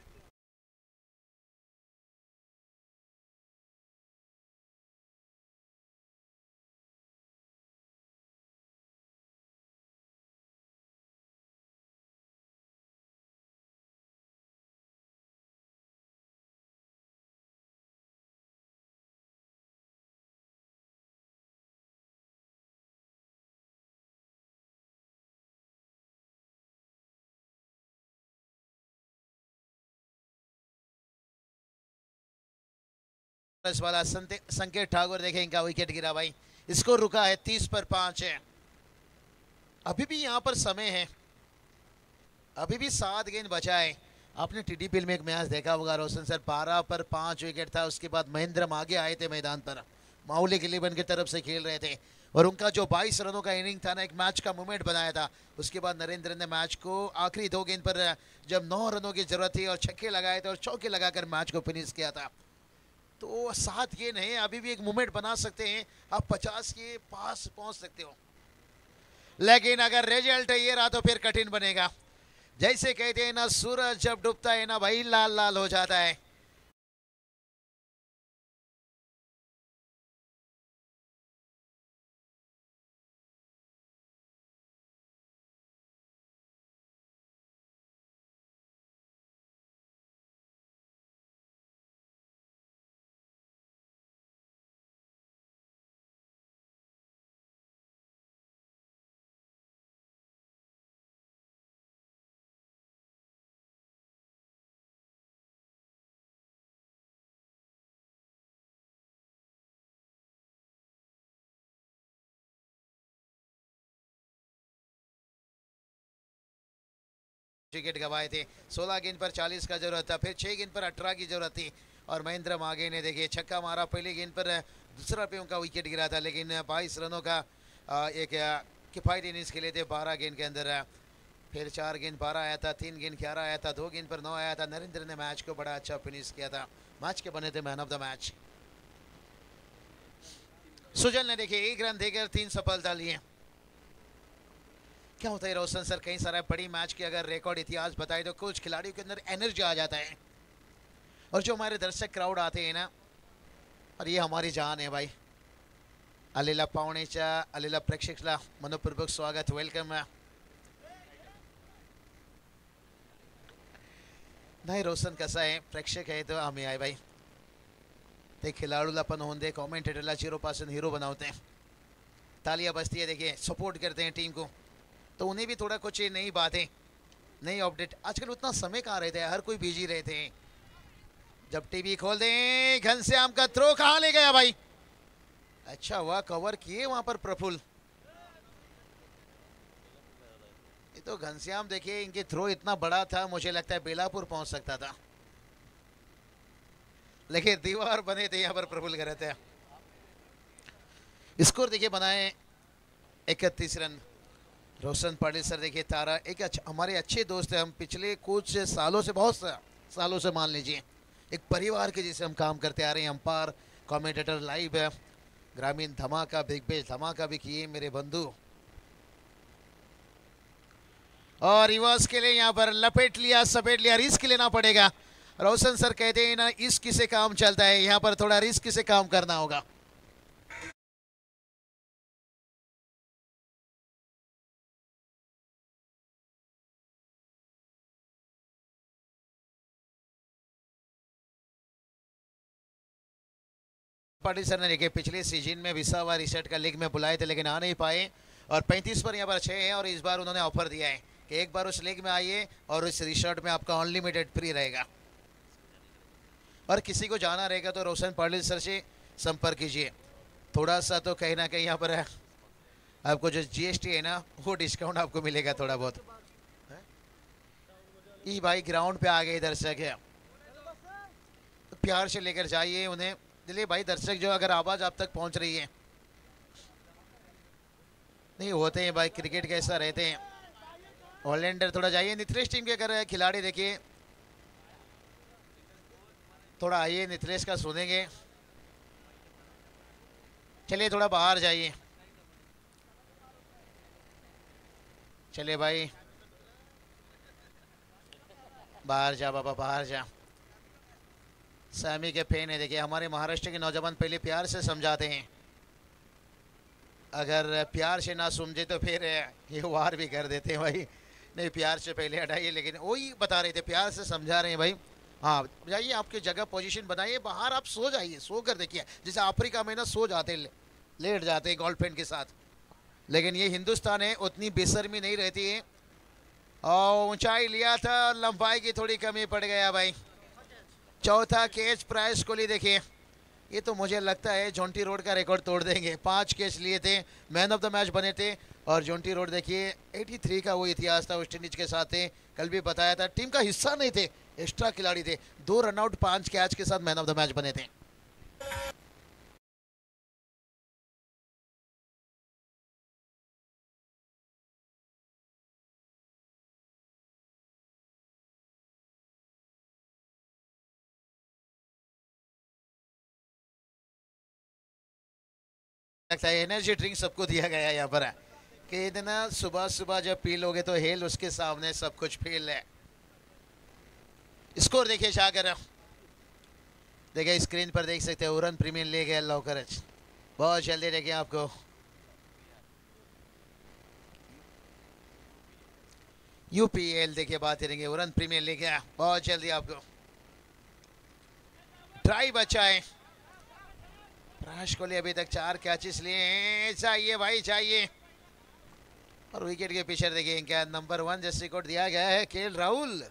वाला संकेत ठाकुर देखें इनका विकेट गिरा भाई। स्कोर रुका है 30 पर 5 है। अभी भी यहाँ पर समय है, अभी भी 7 गेंद बचा है। आपने टीडीपीएल में एक मैच देखा होगा रोशन सर, 12 पर 5 विकेट था। उसके बाद महेंद्र आगे आए थे मैदान पर, माउलिक 11 की तरफ से खेल रहे थे और उनका जो 22 रनों का इनिंग था ना, एक मैच का मोमेंट बनाया था। उसके बाद नरेंद्र ने मैच को आखिरी 2 गेंद पर जब 9 रनों की जरूरत थी और छक्के लगाए थे और चौके लगाकर मैच को फिनिश किया था। तो 7 गेंद है, अभी भी एक मोमेंट बना सकते हैं, आप 50 के पास पहुंच सकते हो। लेकिन अगर रिजल्ट ये रहा तो फिर कठिन बनेगा। जैसे कहते हैं ना, सूरज जब डूबता है ना भाई, लाल लाल हो जाता है। विकेट गवाए थे, 16 गेंद पर 40 का जरूरत था, फिर 6 गेंद पर 18 की जरूरत थी और महेंद्र मागे ने देखिए छक्का मारा। पहले गेंद पर दूसरा पे उनका विकेट गिरा था, लेकिन 22 रनों का एक किफायती इनिंग्स खेले थे 12 गेंद के अंदर। फिर 4 गेंद 12 आया था, 3 गेंद 11 आया था, 2 गेंद पर 9 आया था। नरेंद्र ने मैच को बड़ा अच्छा फिनिश किया था, मैच के बने थे मैन ऑफ द मैच। सुजल ने देखिए 1 रन देकर 3 सफलता लिए। क्या होता है रोशन सर, कई सारे बड़ी मैच के अगर रिकॉर्ड इतिहास बताए तो कुछ खिलाड़ियों के अंदर एनर्जी आ जाता है और जो हमारे दर्शक क्राउड आते हैं ना, और ये हमारी जान है भाई। आलेला पाहुणेच्या, आलेला प्रेक्षकला मनपूर्वक स्वागत, वेलकम। नाही रोशन कसं आहे, प्रेक्षक आहे तो आम्ही आहे भाई, ते खिलाडूला पण होऊन दे, कॉमेंटेटरला 0 पासून हीरो बनाते हैं। तालियां बजती है, देखिए सपोर्ट करते हैं टीम को, तो उन्हें भी थोड़ा कुछ नई बातें, नई अपडेट। आजकल उतना समय कहाँ रहता है, हर कोई बिजी रहते हैं। जब टीवी खोल दें, घनश्याम का थ्रो कहाँ ले गया भाई, अच्छा हुआ कवर किए वहां पर प्रफुल्ल। ये तो घनश्याम देखिए, इनके थ्रो इतना बड़ा था, मुझे लगता है बेलापुर पहुंच सकता था, लेकिन दीवार बने थे यहाँ पर प्रफुल्ल कर रहे थे। स्कोर देखिए बनाए 31 रन। रोशन पाटिल सर देखिए तारा एक हमारे अच्छे दोस्त हैं, हम पिछले कुछ सालों से, बहुत सालों से मान लीजिए एक परिवार के जैसे हम काम करते आ रहे हैं। अंपायर, कमेंटेटर, लाइव है, ग्रामीण धमाका, बिग बेस धमाका भी किए मेरे बंधु। और रिवर्स के लिए यहाँ पर लपेट लिया, सपेट लिया, रिस्क लेना पड़ेगा। रोशन सर कहते हैं ना, इश्क से काम चलता है, यहाँ पर थोड़ा रिस्क से काम करना होगा। पाटिल सर ने देखिए पिछले सीजन में विसावा रिसेट का लीग में बुलाए थे, लेकिन आ नहीं पाए और 35 पर यहाँ पर 6 हैं और इस बार उन्होंने ऑफर दिया है कि एक बार उस लीग में आइए और इस रिसोर्ट में आपका अनलिमिटेड फ्री रहेगा। और किसी को जाना रहेगा तो रोशन पाटिल सर से संपर्क कीजिए, थोड़ा सा तो कहीं ना कहीं यहाँ पर आपको जो जीएसटी है ना, वो डिस्काउंट आपको मिलेगा थोड़ा बहुत। ई भाई ग्राउंड पे आ गए दर्शक है, तो प्यार से लेकर जाइए उन्हें। दिल्ली भाई दर्शक जो, अगर आवाज आप तक पहुंच रही है, नहीं होते हैं भाई, क्रिकेट कैसा रहते हैं। ऑलराउंडर थोड़ा जाइए, निथलेश टीम के अगर खिलाड़ी देखिए, थोड़ा आइए निथलेश का सुनेंगे। चलिए थोड़ा बाहर जाइए, चलिए भाई बाहर जा बाबा, बाहर जा। सैमी के फैन है देखिए, हमारे महाराष्ट्र के नौजवान पहले प्यार से समझाते हैं, अगर प्यार से ना समझे तो फिर ये वार भी कर देते हैं भाई। नहीं, प्यार से पहले हटाइए, लेकिन वही बता रहे थे, प्यार से समझा रहे हैं भाई। हाँ जाइए, आपकी जगह पोजीशन बनाइए, बाहर आप सो जाइए, सो कर देखिए, जैसे अफ्रीका में ना सो जाते, लेट जाते गर्लफ्रेंड के साथ, लेकिन ये हिंदुस्तान है, उतनी बेशर्मी नहीं रहती है। और ऊंचाई लिया था, लंबाई की थोड़ी कमी पड़ गया भाई। चौथा कैच प्राइस कोहली देखिए, ये तो मुझे लगता है जॉन्टी रोड का रिकॉर्ड तोड़ देंगे। 5 कैच लिए थे, मैन ऑफ द मैच बने थे। और जॉन्टी रोड देखिए 83 का वो इतिहास था वेस्ट इंडीज के साथ थे, कल भी बताया था। टीम का हिस्सा नहीं थे, एक्स्ट्रा खिलाड़ी थे। 2 रनआउट 5 कैच के साथ मैन ऑफ द मैच बने थे। लगता है एनर्जी ड्रिंक सबको दिया गया है यहाँ पर कि इतना सुबह सुबह जब पी लोगे तो हेल उसके सामने सब कुछ फेल है। स्कोर देखिए जाकर, देखिए स्क्रीन पर देख सकते हैं। उरन प्रीमियर लीग है लवकरच, बहुत जल्दी देखिए आपको। यूपीएल देखिए बात करेंगे, उरन प्रीमियर लीग है, बहुत जल्दी आपको। ट्राई बचाए प्रकाश कोहली अभी तक 4 कैचेस लिए हैं, चाहिए भाई चाहिए। और विकेट के पीछे देखिए क्या नंबर 1 जैसे रिकॉर्ड दिया गया है केएल राहुल।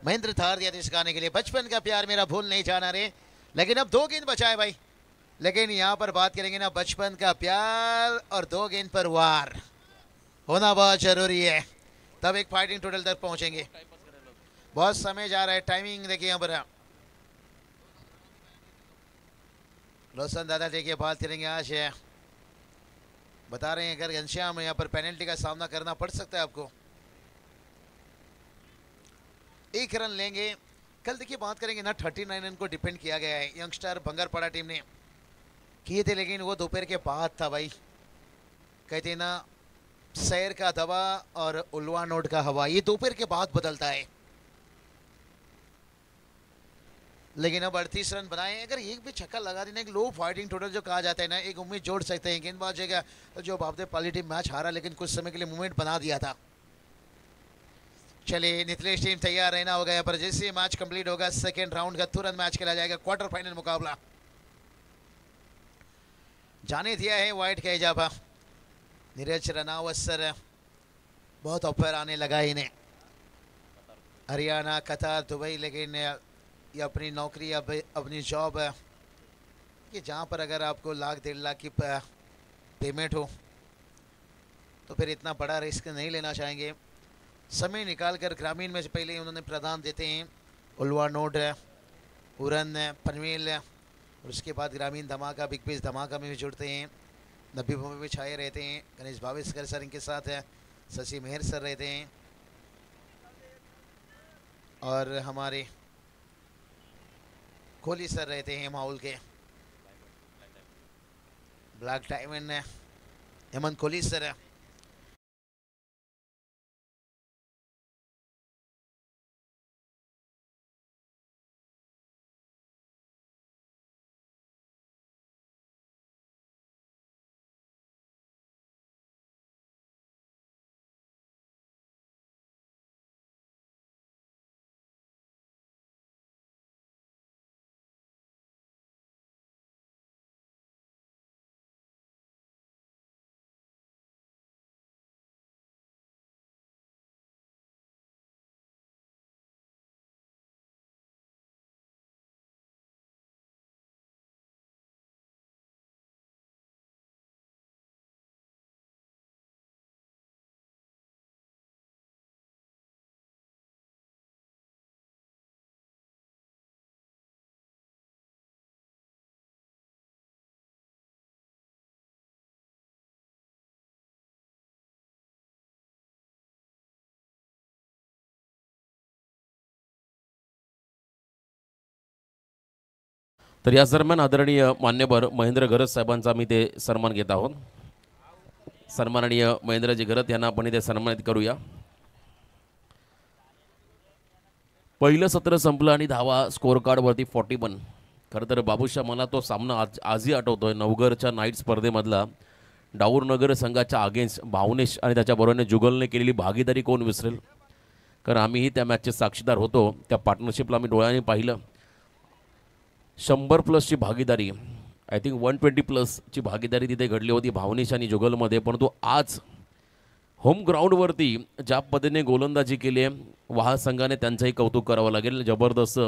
महेंद्र थार दिया इस गाने के लिए, बचपन का प्यार मेरा भूल नहीं जाना रे। लेकिन अब 2 गेंद बचाए भाई। लेकिन यहाँ पर बात करेंगे ना, बचपन का प्यार और 2 गेंद पर वार होना बहुत जरूरी है, तब एक फाइटिंग टोटल तक पहुंचेंगे। बहुत समय जा रहा है, टाइमिंग देखिए यहाँ पर। रोशन दादा देखिए बात करेंगे आज है, बता रहे हैं अगर घनश्याम यहाँ पर पेनल्टी का सामना करना पड़ सकता है आपको। 1 रन लेंगे। कल देखिए बात करेंगे ना, 39 रन को डिपेंड किया गया है, यंगस्टर भंगरपड़ा टीम ने किए थे। लेकिन वो दोपहर के बाद था भाई, कहते ना शहर का दवा और उल्वा नोट का हवा, ये दोपहर के बाद बदलता है। लेकिन अब 38 रन बनाए, अगर एक भी छक्का लगा देना, एक लो फाइटिंग टोटल जो कहा जाता है ना, एक उम्मीद जोड़ सकते हैं। गेंदबाज है जो बाबते पाली टीम मैच हारा, लेकिन कुछ समय के लिए मूवमेंट बना दिया था। चलिए नितलेश टीम तैयार रहना होगा यहाँ पर। जैसे मैच कंप्लीट होगा सेकेंड राउंड का तुरंत मैच खेला जाएगा, क्वार्टर फाइनल मुकाबला। जाने दिया है वाइट का इजाफा। नीरज रनावत सर बहुत ऑफर आने लगा इन्हें, हरियाणा कतार दुबई। लेकिन ये अपनी नौकरी अपनी जॉब है कि जहाँ पर अगर आपको लाख 1.5 लाख की पेमेंट हो तो फिर इतना बड़ा रिस्क नहीं लेना चाहेंगे। समय निकालकर ग्रामीण में से पहले उन्होंने प्रदान देते हैं, उल्वा नोड, उरन, पनवेल, और उसके बाद ग्रामीण धमाका, बिग बेस धमाका में भी जुड़ते हैं। नब्बी में भी छाए रहते हैं। गणेश भावेशकर सर इनके साथ है, शशि मेहर सर रहते हैं, और हमारे कोहली सर रहते हैं माहौल के। Black diamond Hemant Kohli sir है। तर याच दरम्यान आदरणीय मान्यवर महेंद्र घरत साहेबांचा आम्ही ते सन्मान घेत आहोत. सन्माननीय महेंद्रजी घरत यांना आपण इथे सन्मानित करूया. पहिलं सत्र संपलं आणि धावा स्कोअर कार्डवरती 41. खरं तर बाबूशा, मला तो सामना आजही आठवतो आहे. नवघरच्या नाईट स्पर्धेमधला डाऊरनगर संघाच्या अगेन्स्ट भावनेश आणि त्याच्याबरोबरने जुगलने केलेली भागीदारी कोण विसरेल. कारण आम्हीही त्या मॅचचे साक्षीदार होतो. त्या पार्टनरशिपला आम्ही डोळ्याने पाहिलं. 100+ भागीदारी, आय थिंक 120+ भागीदारी तिथे घडली होती भावनेश आणि जुगलमध्ये. परंतु आज होम ग्राउंडवरती ज्या पद्धतीने गोलंदाजी केली आहे वाहा संघाने, त्यांचंही कौतुक करावं लागेल. जबरदस्त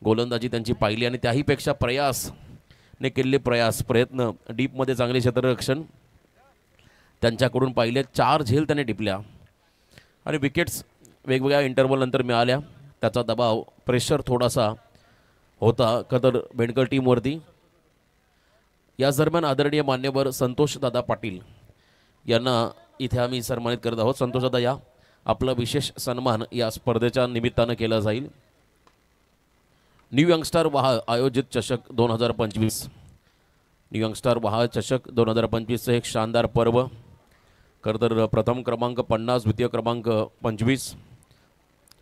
गोलंदाजी त्यांची पाहिली आणि त्याहीपेक्षा प्रयासने केलेले प्रयत्न, डीपमध्ये चांगले क्षेत्ररक्षण त्यांच्याकडून पाहिले. 4 झेल त्याने टिपल्या आणि विकेट्स वेगवेगळ्या इंटरव्हल नंतर मिळाल्या. त्याचा दबाव, प्रेशर थोडासा होता कदर बेंडकर टीमवरती. याच दरम्यान आदरणीय मान्यवर संतोषदादा पाटील यांना इथे आम्ही सन्मानित करत आहोत. संतोषदादा या, आपला विशेष सन्मान या स्पर्धेच्या निमित्तानं केला जाईल. न्यू यंगस्टार वाहा आयोजित चषक 2025, न्यू यंगस्टार वाहा चषक 2025 एक शानदार पर्व. खरं तर प्रथम क्रमांक 50, द्वितीय क्रमांक 25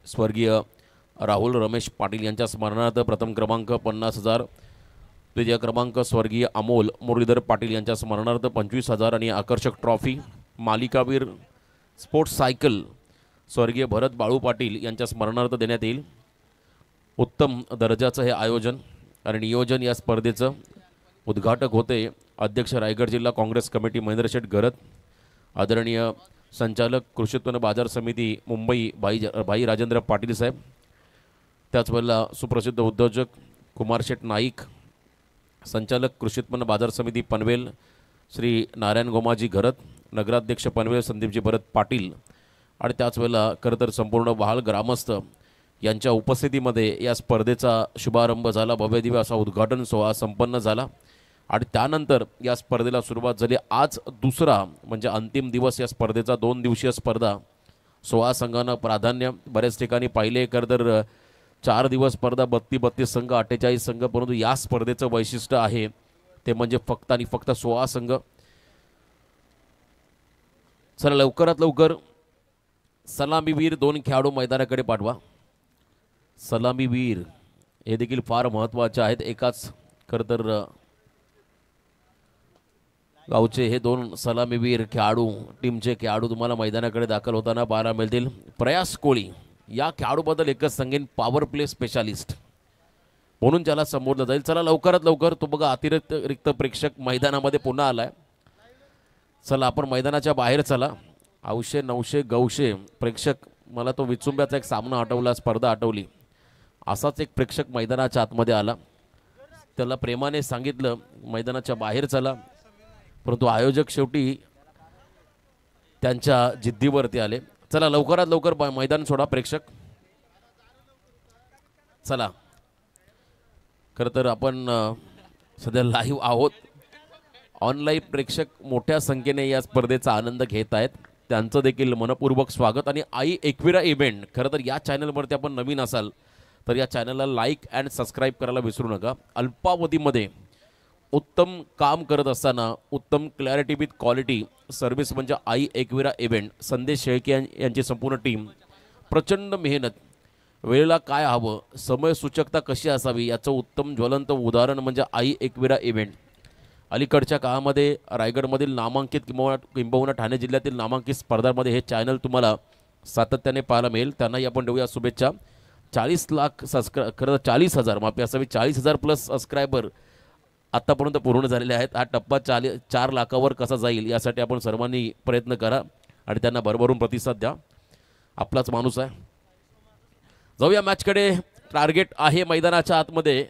स्वर्गीय राहुल रमेश पाटील यांच्या स्मरणार्थ प्रथम क्रमांक 50,000, द्वितीय क्रमांक स्वर्गीय अमोल मुरलीधर पाटील यांच्या स्मरणार्थ 25,000 आणि आकर्षक ट्रॉफी मालिकावीर स्पोर्ट्स सायकल स्वर्गीय भरत बाळू पाटील यांच्या स्मरणार्थ देण्यात येईल. उत्तम दर्जाचं हे आयोजन आणि नियोजन या स्पर्धेचं. उद्घाटक होते अध्यक्ष रायगड जिल्हा काँग्रेस कमिटी महेंद्र शेठ गरत, आदरणीय संचालक कृषी उत्पन्न बाजार समिती मुंबई भाई राजेंद्र पाटील साहेब, त्याचवेळेला सुप्रसिद्ध उद्योजक कुमार शेठ नाईक, संचालक कृषी उत्पन्न बाजार समिती पनवेल श्री नारायण गोमाजी घरत, नगराध्यक्ष पनवेल संदीपजी भरत पाटील आणि त्याचवेळेला खरं तर संपूर्ण वहाल ग्रामस्थ यांच्या उपस्थितीमध्ये या स्पर्धेचा शुभारंभ झाला. भव्यदिव्य असा उद्घाटन सोहळा संपन्न झाला आणि त्यानंतर या स्पर्धेला सुरुवात झाली. आज दुसरा म्हणजे अंतिम दिवस या स्पर्धेचा. 2 दिवसीय स्पर्धा. 16 संघांना प्राधान्य बऱ्याच ठिकाणी पाहिले. खरं तर 4 दिवस स्पर्धा 32 संघ, 48 संघ. परंतु या स्पर्धेचं वैशिष्ट्य आहे ते म्हणजे फक्त आणि फक्त 16 संघ. चला लवकरात लवकर सलामीवीर 2 खेळाडू मैदानाकडे पाठवा. सलामीवीर हे देखील फार महत्त्वाचे आहेत. एकाच खरं तर गावचे हे 2 सलामीवीर खेळाडू, टीमचे खेळाडू तुम्हाला मैदानाकडे दाखल होताना पाहायला मिळतील. प्रयास कोळी या खेळाडूबद्दल एकच सांगेन, पॉवर प्ले स्पेशालिस्ट म्हणून ज्याला संबोधलं जाईल. चला लवकरात लवकर. तो बघा अतिरिक्त प्रेक्षक मैदानामध्ये पुन्हा आलाय. चला आपण मैदानाच्या बाहेर चला. 800 900 900 प्रेक्षक. मला तो विचुंब्याचा एक सामना आठवला, स्पर्धा आठवली. असाच एक प्रेक्षक मैदानाच्या आतमध्ये आला. त्याला प्रेमाने सांगितलं मैदानाच्या बाहेर चला, परंतु आयोजक शेवटी त्यांच्या जिद्दीवरती आले. चला लवकरात लवकर मैदान सोडा प्रेक्षक. चला, खरं तर आपण सध्या लाईव्ह आहोत. ऑनलाईन प्रेक्षक मोठ्या संख्येने या स्पर्धेचा आनंद घेत आहेत. त्यांचं देखील मनपूर्वक स्वागत. आणि आई एकविरा इव्हेंट, खरं तर या चॅनलवरती आपण नवीन असाल तर या चॅनलला लाईक अँड सबस्क्राईब करायला विसरू नका. अल्पावधीमध्ये उत्तम काम करत असताना उत्तम क्लॅरिटी विथ क्वालिटी सर्व्हिस म्हणजे आई एकविरा इव्हेंट. संदेश शेळके यांची संपूर्ण टीम. प्रचंड मेहनत. वेळेला काय हवं, समयसूचकता कशी असावी याचं उत्तम ज्वलंत उदाहरण म्हणजे आई एकविरा इव्हेंट. अलीकडच्या काळामध्ये रायगडमधील नामांकित किंबहुना ठाणे जिल्ह्यातील नामांकित स्पर्धांमध्ये हे चॅनल तुम्हाला सातत्याने पाहायला मिळेल. त्यांनाही आपण देऊया शुभेच्छा. 40 लाख खरं 40,000 माफी असावी 40,000+ सबस्क्रायबर आत्तापर्यंत पूर्ण झालेले आहेत. हा टप्पा 4 लाखावर कसा जाईल यासाठी आपण सर्वांनी प्रयत्न करा आणि त्यांना भरभरून प्रतिसाद द्या. आपलाच माणूस आहे. जाऊया मॅचकडे. टार्गेट आहे मैदानाच्या आतमध्ये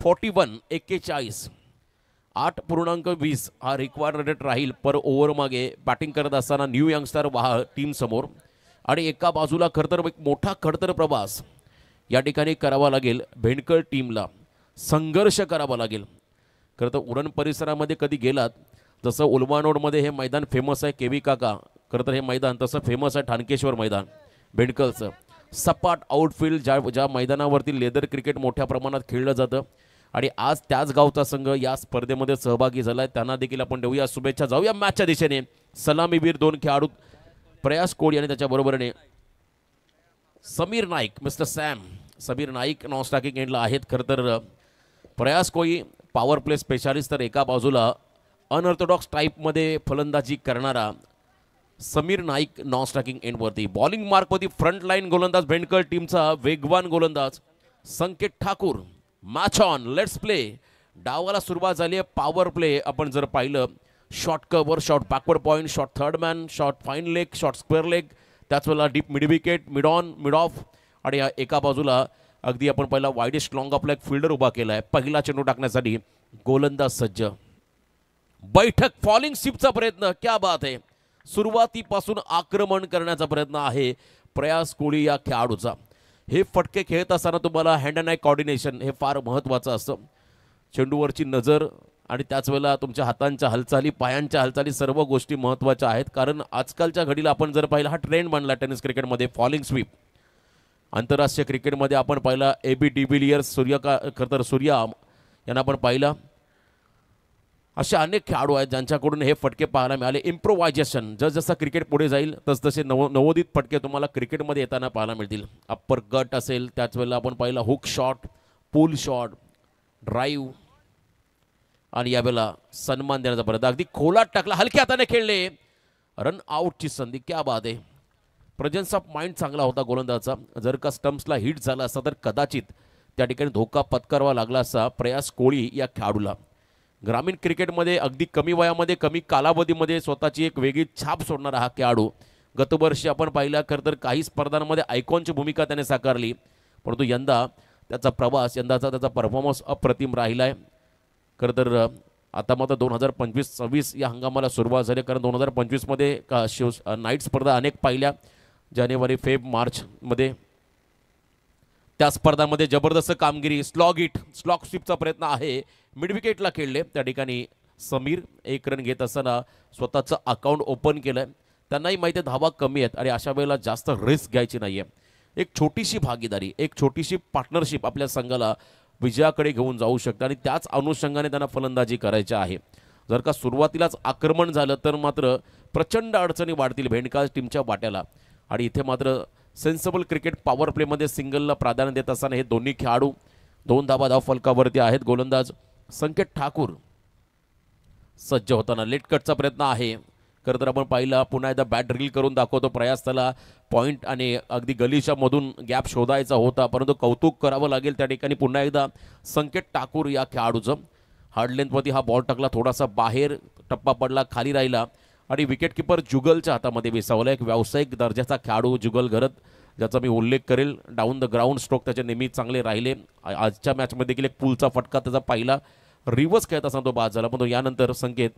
41 8.20 हा रिक्वायर्ड रेट राहील पर ओव्हर मागे. बॅटिंग करत असताना न्यू यंगस्टार वाहा टीम समोर आणि एका बाजूला खरतर एक मोठा खडतर प्रवास या ठिकाणी करावा लागेल. भेंडकर टीमला संघर्ष करावा लागेल. खरं तर उरण परिसरामध्ये कधी गेलात, जसं उलवानोडमध्ये हे मैदान फेमस आहे केवी काका, खरं तर हे मैदान तसं फेमस आहे ठाणकेश्वर मैदान भेंडकलचं. सपाट आउटफील्ड ज्या मैदानावरती लेदर क्रिकेट मोठ्या प्रमाणात खेळलं जातं आणि आज त्याच गावचा संघ या स्पर्धेमध्ये सहभागी झाला आहे. त्यांना देखील आपण देऊया शुभेच्छा. जाऊया मॅचच्या दिशेने. सलामीवीर 2 खेळाडू प्रयास कोळी आणि त्याच्याबरोबरीने Sameer Naik mister Sam Sameer Naik non striking एंडला आहेत. खरं तर प्रयास कोळी पॉवर प्ले स्पेशालिस्ट, तर एका बाजूला अनऑर्थोडॉक्स टाईपमध्ये फलंदाजी करणारा समीर नाईक नॉन स्ट्रायकिंग एंडवरती. बॉलिंग मार्कवरती फ्रंट लाईन गोलंदाज भेंडकर टीमचा वेगवान गोलंदाज Sanket Thakur. Match on, let's play. डावाला सुरुवात झाली आहे. पॉवर प्ले आपण जर पाहिलं, short cover, short backward point, short third man, short fine leg, short square leg, त्याच वेळेला deep mid wicket, mid on, mid off. आणि एका बाजूला अगदी आपण पहिला वाईडेस्ट लॉंग ऑफला एक फिल्डर उभा केला आहे. पहिला चेंडू टाकण्यासाठी गोलंदाज सज्ज. बैठक फॉलिंग स्वीपचा प्रयत्न, क्या बात आहे. सुरुवातीपासून आक्रमण करण्याचा प्रयत्न आहे प्रयास कोळी या खेळाडूचा. हे फटके खेळत असताना तुम्हाला हँड अँड आय कॉर्डिनेशन हे फार महत्त्वाचं असतं. चेंडूवरची नजर आणि त्याच वेळेला तुमच्या हातांच्या हालचाली, पायांच्या हालचाली, सर्व गोष्टी महत्त्वाच्या आहेत. कारण आजकालच्या घडीला आपण जर पाहिलं, हा ट्रेंड बनला टेनिस क्रिकेटमध्ये फॉलिंग स्वीप. आंतरराष्ट्रीय क्रिकेटमध्ये आपण पाहिला AB डिव्हिलियर्स, खरं तर सूर्या यांना आपण पाहिला. असे अनेक खेळाडू आहेत ज्यांच्याकडून हे फटके पाहायला मिळाले. इम्प्रोवायझेशन, जसजसं क्रिकेट पुढे जाईल तसतसे नवोदित फटके तुम्हाला क्रिकेटमध्ये येताना पाहायला मिळतील. अप्पर कट असेल, त्याच वेळेला आपण पाहिला hook shot, pull shot, drive, आणि यावेळेला सन्मान देण्याचा प्रयत्न. अगदी खोलात टाकला, हलक्या हाताने खेळले, रन आउटची संधी, क्या बात आहे. प्रेझेन्स ऑफ माइंड चांगला होता गोलंदाजाचा. जर का स्टम्प्सला हिट झाला असता तर कदाचित त्या ठिकाणी धोका पत्करावा लागला असता प्रयास कोळी या खेळाडूला. ग्रामीण क्रिकेटमध्ये अगदी कमी वयामध्ये, कमी कालावधीमध्ये स्वतःची एक वेगळी छाप सोडणारा हा खेळाडू. गतवर्षी आपण पाहिला, खरं तर काही स्पर्धांमध्ये आयकॉनची भूमिका त्याने साकारली, परंतु यंदा त्याचा प्रवास, यंदाचा त्याचा परफॉर्मन्स अप्रतिम राहिला आहे. खरं तर आता मात्र 2025-26 या हंगामाला सुरुवात झाली. कारण 2025मध्ये नाईट स्पर्धा अनेक पाहिल्या, जानेवारी, फेब, मार्चमध्ये. त्या स्पर्धांमध्ये जबरदस्त कामगिरी. स्लॉग स्वीपचा प्रयत्न आहे, मिड विकेटला खेळले. त्या ठिकाणी समीर 1 रन घेत असताना स्वतःचं अकाउंट ओपन केलं आहे. त्यांनाही माहिती आहे धावा कमी आहेत आणि अशा वेळेला जास्त रिस्क घ्यायची नाही आहे. एक छोटीशी भागीदारी, एक छोटीशी पार्टनरशिप आपल्या संघाला विजयाकडे घेऊन जाऊ शकते आणि त्याच अनुषंगाने त्यांना फलंदाजी करायची आहे. जर का सुरुवातीलाच आक्रमण झालं तर मात्र प्रचंड अडचणी वाढतील भेंडकाळ टीमच्या वाट्याला. आणि इथे मात्र सेन्सिबल क्रिकेट पॉवर प्लेमध्ये सिंगलला प्राधान्य देत असताना हे दोन्ही खेळाडू 2 धावा धाव फलकावरती आहेत. गोलंदाज संकेत ठाकूर सज्ज होताना लेट कटचा प्रयत्न आहे. खरं तर आपण पाहिला, पुन्हा एकदा बॅट ड्रिल करून दाखवतो प्रयास. त्याला पॉईंट आणि अगदी गलीच्यामधून गॅप शोधायचा होता, परंतु कौतुक करावं लागेल त्या ठिकाणी पुन्हा एकदा संकेत ठाकूर या खेळाडूचं. हार्ड लेंथवरती हा बॉल टाकला, थोडासा बाहेर टप्पा पडला, खाली राहिला आणि विकेटकीपर जुगलच्या हातामध्ये विसावला. एक व्यावसायिक दर्जाचा खेळाडू जुगल घरत, ज्याचा मी उल्लेख करेल. डाऊन द ग्राउंड स्ट्रोक त्याचे नेहमी चांगले राहिले. आजच्या मॅचमध्ये देखील एक पुलचा फटका त्याचा पाहिला, रिव्हर्स खेळत असताना तो बाद झाला. पण तो यानंतर संकेत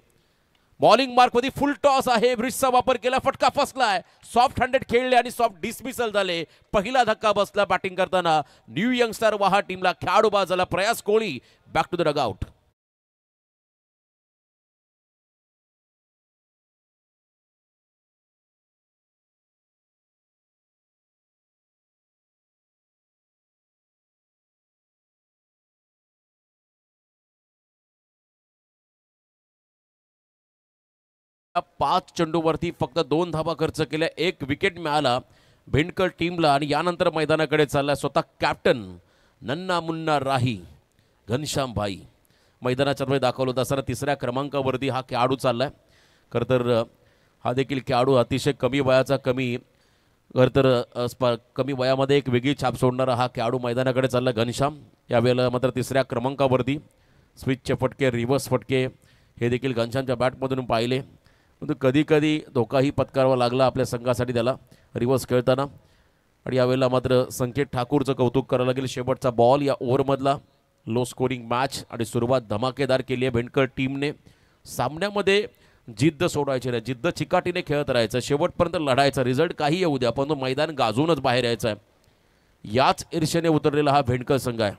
बॉलिंग मार्कमध्ये फुल टॉस आहे, ब्रिजचा वापर केला, फटका फसलाय, सॉफ्ट हँडेड खेळले आणि सॉफ्ट डिसमिसल झाले. पहिला धक्का बसला बॅटिंग करताना. न्यू यंगस्टर वाहा टीमला खेळाडू बाद झाला. प्रयास कोळी बॅक टू द डगआउट. पाच चेंडूवरती फक्त 2 धावा खर्च केल्या, 1 विकेट मिळाला भेंडकर टीमला. आणि यानंतर मैदानाकडे चालला स्वतः कॅप्टन नन्ना मुन्ना राही घनश्याम भाई. मैदानाच्या मध्ये दाखवलं असताना 3ऱ्या क्रमांकावरती हा खेळाडू चाललाय. खरं तर हा देखील खेळाडू अतिशय कमी वयाचा, कमी वयामध्ये एक वेगळी छाप सोडणारा हा खेळाडू मैदानाकडे चालला घनश्याम. यावेळेला मात्र 3ऱ्या क्रमांकावरती स्विचचे फटके, रिव्हर्स फटके हे देखील घनश्यामच्या बॅटमधून पाहिले. परंतु कधीकधी धोकाही पत्करावा लागला आपल्या संघासाठी त्याला रिव्हर्स खेळताना. आणि यावेळेला मात्र संकेत ठाकूरचं कौतुक करावं लागेल. शेवटचा बॉल या ओव्हरमधला, लो स्कोरिंग मॅच आणि सुरुवात धमाकेदार केली आहे भेंडकर टीमने. सामन्यामध्ये जिद्द सोडायची नाही, जिद्द चिकाटीने खेळत राहायचं, शेवटपर्यंत लढायचं. रिझल्ट काही येऊ द्या, पण मैदान गाजूनच बाहेर यायचं आहे. याच ईर्षेने उतरलेला हा भेंडकर संघ आहे.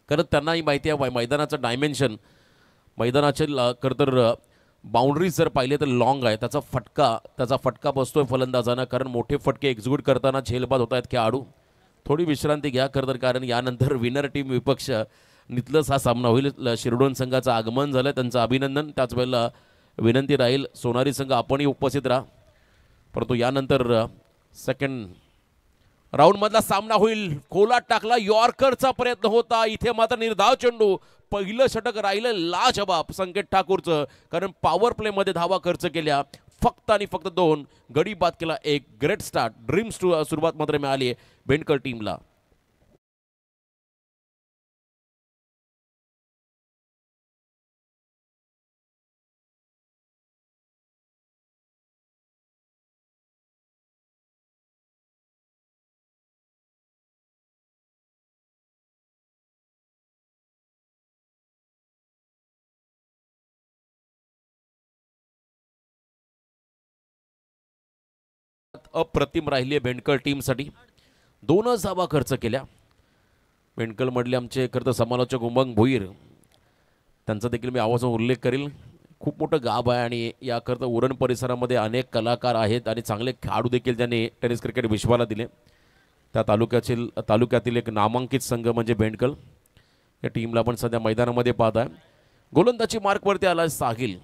कारण त्यांनाही माहिती आहे मैदानाचं डायमेन्शन, मैदानाचे खरं तर बाउंड्रीज जर पाहिले तर लॉंग आहे. त्याचा फटका बसतोय फलंदाजांना, कारण मोठे फटके एक्झिक्यूट करताना झेलबाद होत आहेत खेळाडू. थोडी विश्रांती घ्या खरं तर, कारण यानंतर विनर टीम विपक्ष नितलच हा सामना होईल. शिरडोन संघाचं आगमन झालं, त्यांचं अभिनंदन. त्याच वेळेला विनंती राहील सोनारी संघ आपणही उपस्थित राहा. परंतु यानंतर सेकंड राऊंडमधला सामना होईल. खोलात टाकला, यॉर्करचा प्रयत्न होता, इथे मात्र निर्धाव चेंडू. पहिलं षटक राहिलं लाजबाब संकेत ठाकूरचं, कारण पॉवर प्लेमध्ये धावा खर्च केल्या फक्त आणि फक्त 2 गडी बाद केला. एक ग्रेट स्टार्ट, ड्रीम्स सुरुवात मात्र मिळाली बेंडकर टीमला. अप्रतिम राहिली आहे बेंडकर टीमसाठी. 2च धावा खर्च केल्या. बेंडकर मधले आमचे खरं तर समालोचक उमंग भोईर, त्यांचा देखील मी आवाजाचा उल्लेख करेल. खूप मोठं गाव आहे आणि याकरता उरण परिसरामध्ये अनेक कलाकार आहेत आणि चांगले खेळाडू देखील त्यांनी टेनिस क्रिकेट विश्वाला दिले. त्या तालुक्यातील एक नामांकित संघ म्हणजे बेंडकर. या टीमला आपण सध्या मैदानामध्ये पाहत आहे. गोलंदाजी मार्कवरती आला साहिल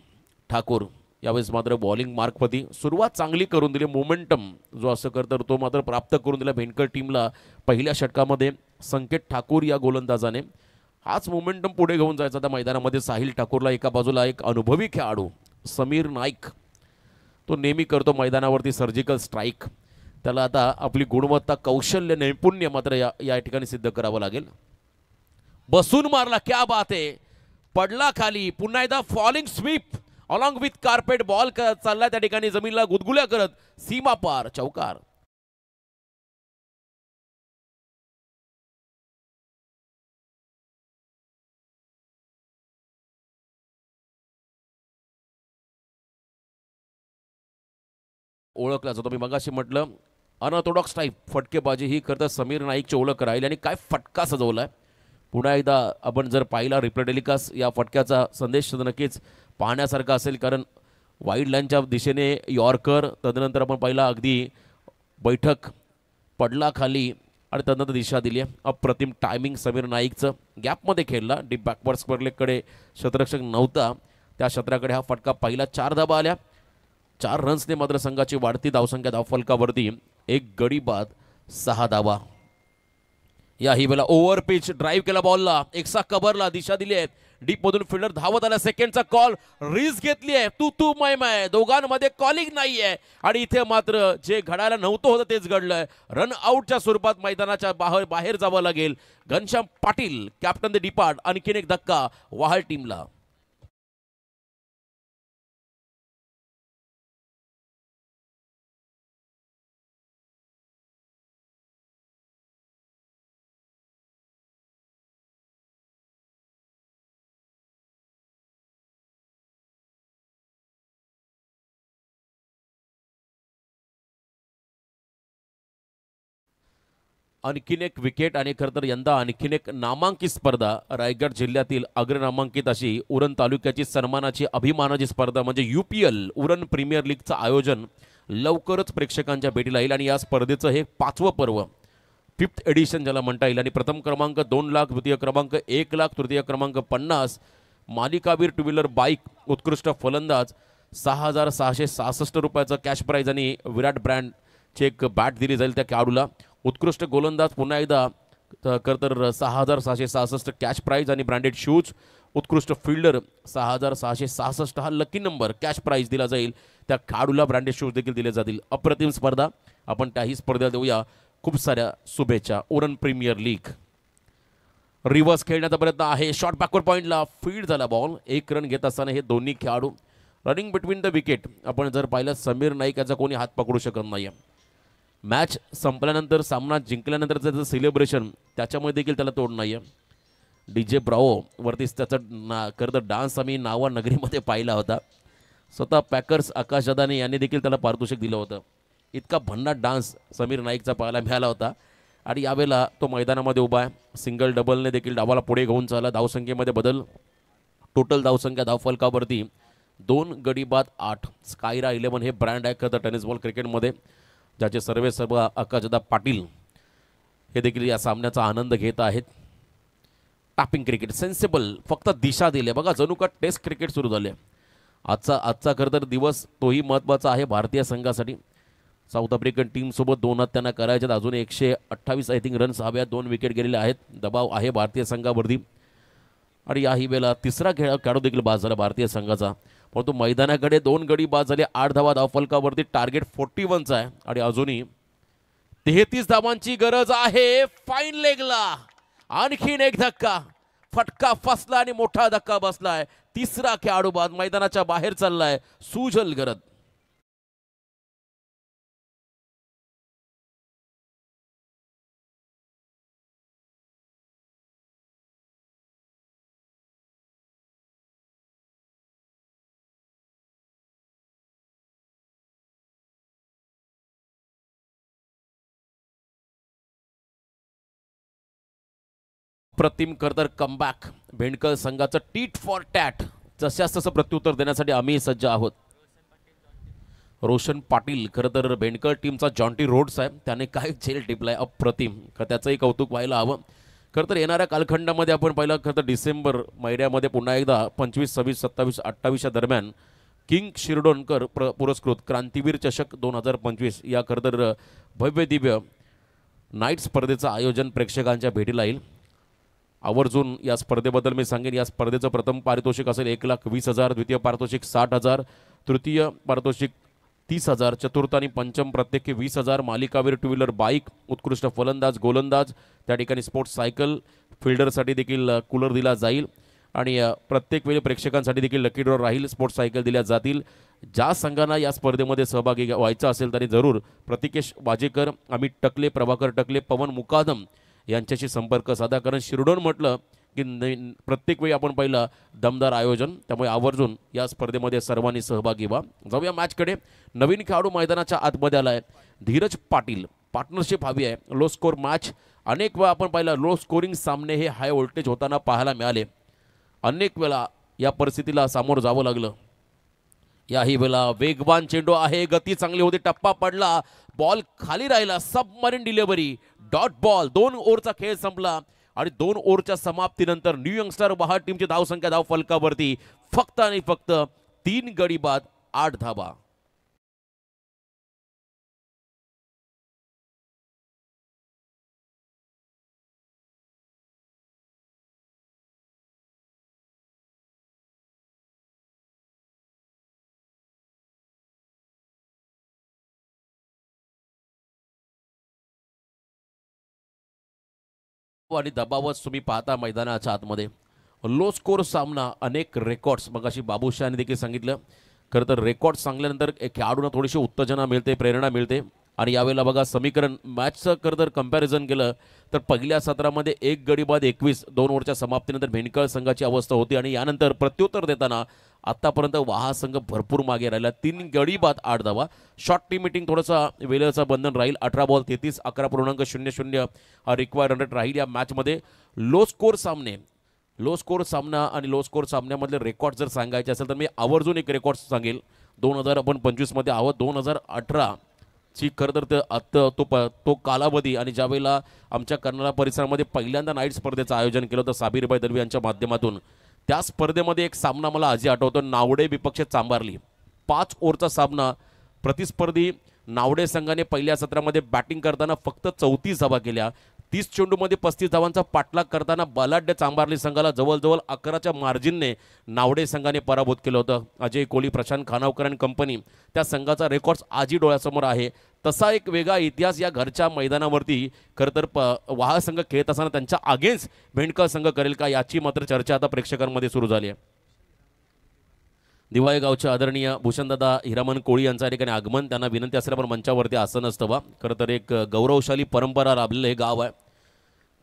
ठाकूर. यावेळेस मात्र बॉलिंग मार्कवरती सुरुवात चांगली करून दिली. मोमेंटम जो असं करतो तो मात्र प्राप्त करून दिला बेंडकर टीमला पहिल्या षटकामध्ये संकेत ठाकूर या गोलंदाजाने. हाच मोमेंटम पुढे घेऊन जायचा त्या मैदानामध्ये. साहिल ठाकूरला एका बाजूला एक अनुभवी खेळाडू समीर नाईक, तो नेहमी करतो मैदानावरती सर्जिकल स्ट्राईक. त्याला आता आपली गुणवत्ता, कौशल्य, नैपुण्य मात्र या ठिकाणी सिद्ध करावं लागेल. बसून मारला, क्या बात आहे. पडला खाली, पुन्हा एकदा falling sweep along with carpet ball चालला त्या ठिकाणी जमीनला गुदगुल्या करत सीमा पार, चौकार. ओळखला जातो. मी मगाशी म्हटलं अनऑर्थोडॉक्स टाईप फटकेबाजी ही करता समीर नाईकची ओळख राहील. आणि काय फटका सजवलाय. पुन्हा एकदा आपण जर पाहिला रिप्ले टेलिकास्ट, या फटक्याचा संदेश नक्कीच पाहण्यासारखा असेल. कारण वाईड लाईनच्या दिशेने यॉर्कर, तदनंतर आपण पाहिला अगदी बैठक, पडला खाली आणि तदनंतर दिशा दिली आहे. अप्रतिम टायमिंग समीर नाईकचं. गॅपमध्ये खेळला, डीप बॅकवर्ड स्क्वेअरलेगकडे क्षेत्ररक्षक नव्हता, त्या क्षेत्राकडे हा फटका. पहिला 4 धाबा आल्या. 4 रन्सने मात्र संघाची वाढती धावसंख्या धावफलकावरती. 1 गडी बाद, 6 धाबा. या ही वेळेला ओव्हर पिच ड्राईव्ह केला बॉलला, एकसा कव्हरला, दिशा दिली आहे. डीप मधून फिल्डर धावत आला. सेकंडचा कॉल, रिस्क घेतली आहे. तू मय दोघांमध्ये कॉलिंग नाही आहे. आणि इथे मात्र जे घडायला नव्हतं होतं तेच घडलंय. रन आउटच्या स्वरूपात मैदानाच्या बाहेर जावं लागेल. Ghanshyam Patil, captain the depart, आणखीन एक धक्का वाहळ टीमला. आणखीन एक विकेट आणि खरं तर यंदा आणखीन एक नामांकित स्पर्धा. रायगड जिल्ह्यातील अग्रनामांकित अशी उरण तालुक्याची सन्मानाची, अभिमानाची स्पर्धा म्हणजे UPL उरण प्रीमियर लीगचं आयोजन लवकरच प्रेक्षकांच्या भेटीला येईल. आणि या स्पर्धेचं हे 5वं पर्व, 5th एडिशन ज्याला म्हणता येईल. आणि प्रथम क्रमांक 2 लाख, द्वितीय क्रमांक 1 लाख, तृतीय क्रमांक 50. मालिकावीर टू व्हीलर बाईक, उत्कृष्ट फलंदाज 6,666 रुपयाचं कॅश प्राईज आणि विराट ब्रँडची एक बॅट दिली जाईल त्या खेळाडूला. उत्कृष्ट गोलंदाज पुन्हा एकदा तर 6,666 कॅश प्राईज आणि ब्रँडेड शूज. उत्कृष्ट फिल्डर 6,666 हा लकी नंबर कॅश प्राईज दिला जाईल. त्या खेळाडूला ब्रँडेड शूज देखील दिले जातील. अप्रतिम स्पर्धा. आपण त्याही स्पर्धेला देऊया खूप साऱ्या शुभेच्छा. Uran premier league. रिव्हर्स खेळण्याचा प्रयत्न आहे. शॉर्ट बॅकवर्ड पॉईंटला फील्ड झाला बॉल. 1 रन घेत असताना हे दोन्ही खेळाडू रनिंग बिटवीन द विकेट. आपण जर पाहिलं समीर नाईक याचा कोणी हात पकडू शकत नाही. मॅच संपल्यानंतर, सामना जिंकल्यानंतर त्याचं सेलिब्रेशन, त्याच्यामध्ये देखील त्याला तोड नाही आहे. DJ ब्रावो वरतीच त्याचा करतं डान्स आम्ही नावा नगरीमध्ये पाहिला होता. स्वतः पॅकर्स आकाश जादाने यांनी देखील त्याला पारितोषिक दिलं होतं. इतका भन्नाट डान्स समीर नाईकचा पाहायला मिळाला होता. आणि यावेळेला तो मैदानामध्ये उभा आहे. सिंगल डबलने देखील डावाला पुढे घेऊन चालला. धावसंख्येमध्ये बदल. टोटल धावसंख्या धावफलकावरती 2 गडी बाद 8. स्कायरा 11 हे ब्रँड आहे खरं टेनिस बॉल क्रिकेटमध्ये, ज्याचे सर्व आकाशदा पाटील हे देखील या सामन्याचा आनंद घेत आहेत. टॅपिंग क्रिकेट, सेन्सिबल, फक्त दिशा दिली. बघा जणू का टेस्ट क्रिकेट सुरू झाले. आजचा खरं तर दिवस तोही महत्त्वाचा आहे भारतीय संघासाठी. साऊथ आफ्रिकन टीमसोबत 2 हात त्यांना करायच्यात. अजून 128 आय थिंक रन्स हव्यात. 2 विकेट गेलेले आहेत. दबाव आहे भारतीय संघावरती आणि याही वेळेला तिसरा खेळाडू देखील बाद झाला भारतीय संघाचा. परंतु मैदानाकडे 2 गडी बाद झाले. 8 धावा धावफलकावरती. टार्गेट 41चा आहे आणि अजूनही 33 धावांची गरज आहे. फाईन लेगला आणखीन एक धक्का. फटका फसला आणि मोठा धक्का बसलाय. तिसरा खेळाडू बाद मैदानाच्या बाहेर चाललाय सुजल गरज. प्रतिम करतर कमबॅक. भेंडकर संघाचं टीट फॉर टॅट. जशास तसं प्रत्युत्तर देण्यासाठी आम्ही सज्ज आहोत. रोशन पाटील खरं तर भेंडकर टीमचा जॉन्टी रोड्स आहे. त्याने काय झेल टिपलाय अप्रतिम. त्याचंही कौतुक व्हायला हवं. खरं तर येणाऱ्या कालखंडामध्ये आपण पाहिलं खरं तर डिसेंबर महिन्यामध्ये पुन्हा एकदा 25, 26, 27, 28 दरम्यान किंग शिरडोणकर पुरस्कृत क्रांतीवीर चषक 2025 या खरं तर भव्य दिव्य नाईट स्पर्धेचं आयोजन प्रेक्षकांच्या भेटीला येईल. आवर्जून या स्पर्धेबद्दल मी सांगेन. या स्पर्धेचं प्रथम पारितोषिक असेल 1,20,000, द्वितीय पारितोषिक 60,000, तृतीय पारितोषिक 30,000, चतुर्थ आणि पंचम प्रत्येकी 20,000. मालिकावीर, टू व्हीलर बाईक, उत्कृष्ट फलंदाज, गोलंदाज, त्या ठिकाणी स्पोर्ट्स सायकल, फिल्डरसाठी देखील कूलर दिला जाईल आणि प्रत्येक वेळी प्रेक्षकांसाठी देखील लकी ड्रॉ राहील. स्पोर्ट्स सायकल दिल्या जातील. ज्या संघांना या स्पर्धेमध्ये सहभागी व्हायचं असेल त्यांनी जरूर प्रतिकेश वाजेकर, अमित टकले, प्रभाकर टकले, पवन मुकादम यांच्याशी संपर्क साधा. कारण शिरडोन म्हटलं की प्रत्येक वेळी आपण पाहिलं दमदार आयोजन. त्यामुळे आवर्जून या स्पर्धेमध्ये सर्वांनी सहभागी व्हा. जाऊया मॅचकडे. नवीन खेळाडू मैदानाच्या आतमध्ये आला आहे धीरज पाटील. पार्टनरशिप हवी आहे. Low score match. अनेक वेळा आपण पाहिलं लो स्कोरिंग सामने हे हाय व्होल्टेज होताना पाहायला मिळाले. अनेक वेळा या परिस्थितीला सामोरं जावं लागलं. याही वेळेला वेगवान चेंडू आहे. गती चांगली होती. टप्पा पडला. बॉल खाली राहिला. Submarine delivery. Dot ball. 2 ओव्हरचा खेळ संपला आणि 2 ओव्हरच्या समाप्तीनंतर न्यू यंगस्टर बहार टीमची धावसंख्या धाव फलकावरती फक्त आणि फक्त 3 गडी बाद 8 धावा. आणि दबावच तुम्ही पाहता मैदानाच्या आतमध्ये. लो स्कोर सामना. अनेक रेकॉर्ड्स मगाशी बाबूशाने देखील सांगितलं. खरं तर रेकॉर्ड सांगल्यानंतर खेळाडूंना थोडीशी उत्तेजना मिळते, प्रेरणा मिळते. आणि यावेळेला बघा समीकरण मॅचचं खरं तर कंपॅरिझन केलं तर पहिल्या सत्रामध्ये 1 गडी बाद 21, 2 ओव्हरच्या समाप्तीनंतर भेंडकर संघाची अवस्था होती आणि यानंतर प्रत्युत्तर देताना आतापर्यंत वाहा संघ भरपूर मागे राहिला. 3 गडी बाद 8 धावा. शॉर्ट टीम मीटिंग थोडंसा वेळेचं बंधन राहील. 18 बॉल 33, 11.00 हा रिक्वायर्ड रन रेट राहील या मॅचमध्ये. लो स्कोर सामने. लो स्कोर सामना आणि लो स्कोर सामन्यामधले रेकॉर्ड जर सांगायचे असेल तर मी आवर्जून एक रेकॉर्ड सांगेल. 2025 मध्ये आहोत. 2018 ची खरं तर तो कालावधी आणि ज्यावेळेला आमच्या कर्नाळा परिसरामध्ये पहिल्यांदा नाईट स्पर्धेचं आयोजन केलं होतं साबीरबाई दलवी यांच्या माध्यमातून. त्या स्पर्धेमध्ये एक सामना मला आजी आठवतो. नावडे विपक्ष चांबारली. 5 ओव्हरचा सामना. प्रतिस्पर्धी नावडे संघाने पहिल्या सत्रामध्ये बॅटिंग करताना फक्त 34 धावा केल्या. 30 चेंडूमध्ये 35 धावांचा पाठलाग करताना बलाढ्य चांबारली संघाला जवळजवळ 11च्या मार्जिनने नावडे संघाने पराभूत केलं होतं. अजय कोहली, प्रशांत खानावकर आणि कंपनी त्या संघाचा रेकॉर्ड्स आजही डोळ्यासमोर आहे. तसा एक वेगळा इतिहास या घरच्या मैदानावरती खरं तर वाहा संघ खेळत असताना त्यांच्या अगेन्स्ट भेंडकर संघ करेल का याची मात्र चर्चा आता प्रेक्षकांमध्ये सुरू झाली आहे. दिवाळी गावचे आदरणीय भूषणदादा हिरामन कोळी यांच्या ठिकाणी आगमन. त्यांना विनंती असेल पण मंचावरती आसन असतं बा. खरं तर एक गौरवशाली परंपरा राबलेलं हे गाव आहे.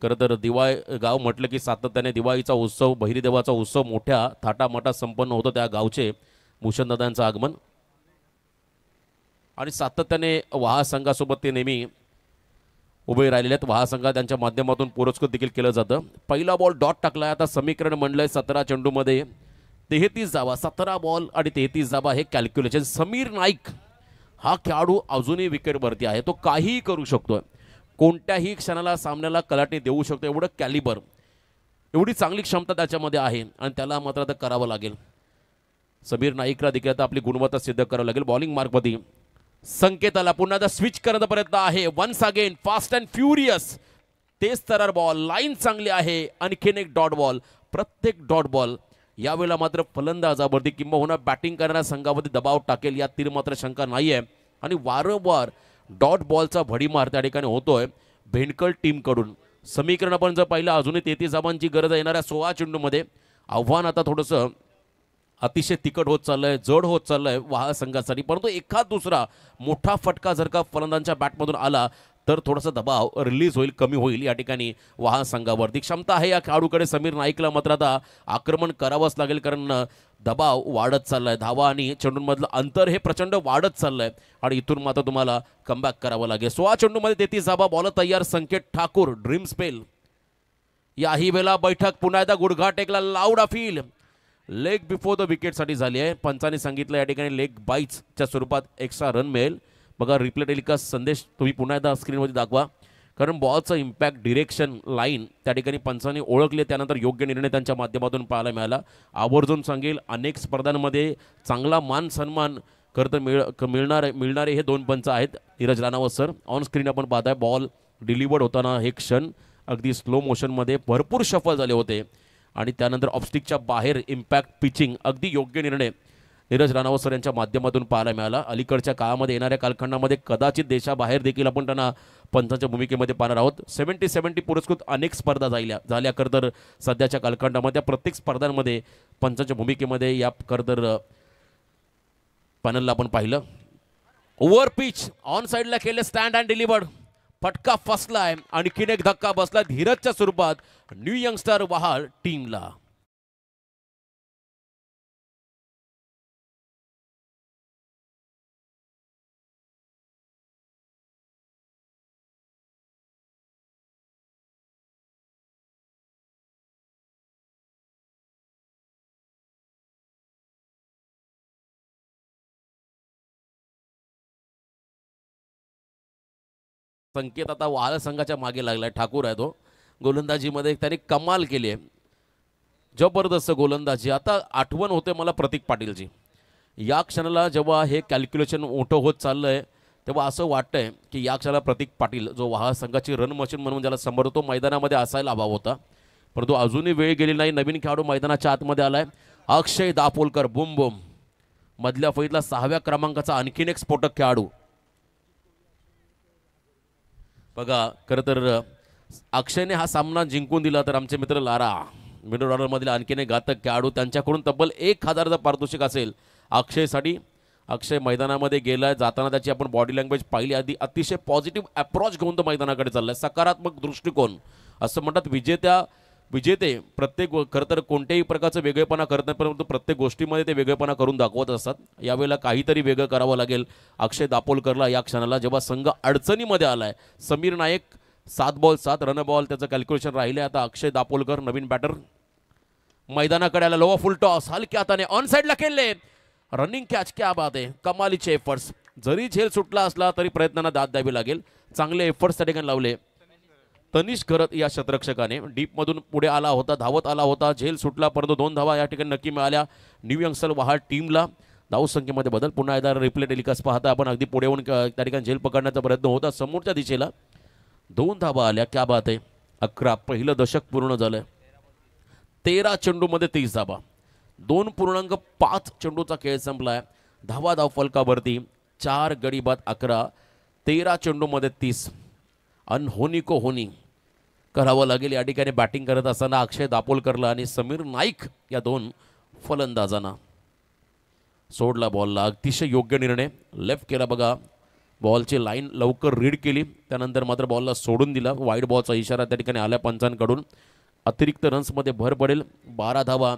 खरं तर दिवाळी गाव म्हटलं की सातत्याने दिवाळीचा उत्सव, बहिरीदेवाचा उत्सव मोठ्या थाटामाटात संपन्न होतं. त्या गावचे भूषणदादांचं आगमन आणि सातत्याने वाहा संघासोबत ते नेहमी उभे राहिलेले आहेत. वाहा संघा त्यांच्या माध्यमातून पुरस्कृत देखील केलं जातं. पहिला बॉल डॉट टाकला. आता समीकरण म्हणलंय 17 चेंडूमध्ये 33 धावा. 17 बॉल आणि 33 धावा हे कॅल्क्युलेशन. समीर नाईक हा खेळाडू अजूनही विकेटवरती आहे. तो काहीही करू शकतोय. कोणत्याही क्षणाला सामन्याला कलाटणी देऊ शकतो. एवढं कॅलिबर, एवढी चांगली क्षमता त्याच्यामध्ये आहे आणि त्याला मात्र आता करावं लागेल. समीर नाईकला देखील आता आपली गुणवत्ता सिद्ध करावं लागेल. बॉलिंग मार्कमध्ये संकेताला पुन्हा एकदा स्विच करण्याचा प्रयत्न आहे. Once again fast and furious. तेच तरर बॉल, लाईन चांगली आहे. आणखीन एक डॉट बॉल, प्रत्येक डॉट बॉल यावेळेला मात्र फलंदाजावरती किंबहुना बॅटिंग करणाऱ्या संघावरती दबाव टाकेल यात तीर मात्र शंका नाही आहे. आणि वारंवार डॉट बॉलचा भडीमार त्या ठिकाणी होतोय भेंडकल टीमकडून. समीकरण आपण जर पाहिलं अजूनही 33 धावांची गरज येणाऱ्या 16 चेंडूमध्ये. आव्हान आता थोडंसं अतिशय तिखट होत चाललंय, जड होत चाललंय वाहा संघासाठी. परंतु एखाद दुसरा मोठा फटका जर का फलंदाजांच्या बॅटमधून आला तर थोडासा दबाव रिलीज होईल, कमी होईल या ठिकाणी वाहा संघावरती. क्षमता आहे या खेळाडूकडे. समीर नाईकला मात्र आता आक्रमण करावंच लागेल कारण दबाव वाढत चाललाय. धावा आणि चेंडूंमधलं अंतर हे प्रचंड वाढत चाललंय आणि इथून मात्र तुम्हाला कमबॅक करावं लागेल. 16 चेंडूमध्ये 33 धावा. बॉल तयार. Sanket Thakur dream spell. याही वेळेला बैठक पुन्हा एकदा गुडघा टेकला. Loud appeal leg before the विकेटसाठी झाली आहे. पंचांनी सांगितलं या ठिकाणी लेग बाईट्सच्या स्वरूपात एक्स्ट्रा रन मिळेल. बघा रिप्ले टेलिकास्ट संदेश तुम्ही पुन्हा एकदा स्क्रीनवरती दाखवा कारण बॉलचं इम्पॅक्ट, डिरेक्शन, लाईन त्या ठिकाणी पंचांनी ओळखले. त्यानंतर योग्य निर्णय त्यांच्या माध्यमातून पाहायला मिळाला. आवर्जून सांगेल अनेक स्पर्धांमध्ये चांगला मान सन्मान करता मिळणारे हे दोन पंच आहेत. Neeraj Ranawat sir on screen आपण पाहताय. बॉल डिलिव्हर्ड होताना हे क्षण अगदी स्लो मोशनमध्ये भरपूर सफल झाले होते आणि त्यानंतर ऑफस्टिकच्या बाहेर इम्पॅक्ट पिचिंग अगदी योग्य निर्णय नीरज राणावत सर यांच्या माध्यमातून पाहायला मिळाला. अलीकडच्या काळामध्ये येणाऱ्या कालखंडामध्ये कदाचित देशाबाहेर देखील आपण त्यांना पंचांच्या भूमिकेमध्ये पाहणार आहोत. 70 पुरस्कृत अनेक स्पर्धा झाल्या तर सध्याच्या कालखंडामध्ये प्रत्येक स्पर्धांमध्ये पंचांच्या भूमिकेमध्ये या तर पॅनलला आपण पाहिलं. ओव्हर पिच ऑन साईडला केले. Stand and delivered. फटका फसलाय. आणखीन एक धक्का बसला धीरजच्या स्वरूपात न्यू यंगस्टर वहाल टीमला. संकेत आता वहाल संघाच्या मागे लागलाय. ठाकूर आहे तो. गोलंदाजीमध्ये त्याने कमाल केली आहे. जबरदस्त गोलंदाजी. आता आठवण होते मला प्रतीक पाटीलची. या क्षणाला जेव्हा हे कॅल्क्युलेशन मोठं होत चाललंय तेव्हा असं वाटतंय की या क्षणाला प्रतीक पाटील जो वहाल संघाची रन मशीन म्हणून ज्याला समोर मैदानामध्ये असायला हवा होता. परंतु अजूनही वेळ गेली नाही. नवीन खेळाडू मैदानाच्या आतमध्ये आलाय. अक्षय दापोलकर. बुम बुम. मधल्या फळीतला 6व्या क्रमांकाचा आणखीन एक स्फोटक खेळाडू. बघा खरं तर अक्षयने हा सामना जिंकून दिला तर आमचे मित्र लारा मिडल ऑर्डरमधील आणखीन एक घातक खेळाडू त्यांच्याकडून तब्बल 1000 पारितोषिक असेल अक्षयसाठी. अक्षय मैदानामध्ये गेलाय. जाताना त्याची आपण बॉडी लँग्वेज पाहिली. आधी अतिशय पॉझिटिव्ह अप्रोच घेऊन तो मैदानाकडे चाललाय. सकारात्मक दृष्टिकोन. असं म्हणतात विजेते प्रत्येक खरं तर कोणत्याही प्रकारचं वेगळेपणा करत नाही परंतु प्रत्येक गोष्टीमध्ये ते वेगळेपणा करून दाखवत असतात. यावेळेला काहीतरी वेगळं करावं लागेल अक्षय दापोलकरला या क्षणाला जेव्हा संघ अडचणीमध्ये आलाय. Sameer Naik 7 ball 7 run ball त्याचं कॅल्क्युलेशन राहिले. आता अक्षय दापोलकर नवीन बॅटर मैदानाकडे आला. लोवा फुल टॉस हलक्या हाताने ऑन साईडला खेळले. Running catch. क्या बात आहे. कमालीचे एफर्ट्स. जरी झेल सुटला असला तरी प्रयत्नांना दाद द्यावी लागेल. चांगले एफर्ट्स त्या ठिकाणी लावले तनिष करत या शतरक्षकाने. डीपमधून पुढे आला होता, धावत आला होता. झेल सुटला परंतु 2 धावा या ठिकाणी नक्की मिळाल्या न्यू यंगस्टर वहाल टीमला. धावसंख्येमध्ये बदल. पुन्हा एकदा रिप्ले टेलिकास्ट पाहता आपण अगदी पुढे येऊन त्या ठिकाणी झेल पकडण्याचा प्रयत्न होता समोरच्या दिशेला. 2 धावा आल्या. क्या बात आहे. 11 पहिलं दशक पूर्ण झालंय. 13 चेंडूमध्ये 30 धावा. 2.5 चेंडूचा खेळ संपलाय. धाव फलकावरती 4 गडी बाद 11. 13 चेंडूमध्ये 30. अनहोनी को होनी करावं लागेल या ठिकाणी बॅटिंग करत असताना अक्षय दापोलकरला आणि समीर नाईक या 2 फलंदाजांना. सोडला बॉलला. अतिशय योग्य निर्णय. लेफ्ट केला बघा. बॉलची लाईन लवकर रीड केली. त्यानंतर मात्र बॉलला सोडून दिला. वाईड बॉलचा इशारा त्या ठिकाणी आल्या पंचांकडून. अतिरिक्त रन्समध्ये भर पडेल. 12 धावा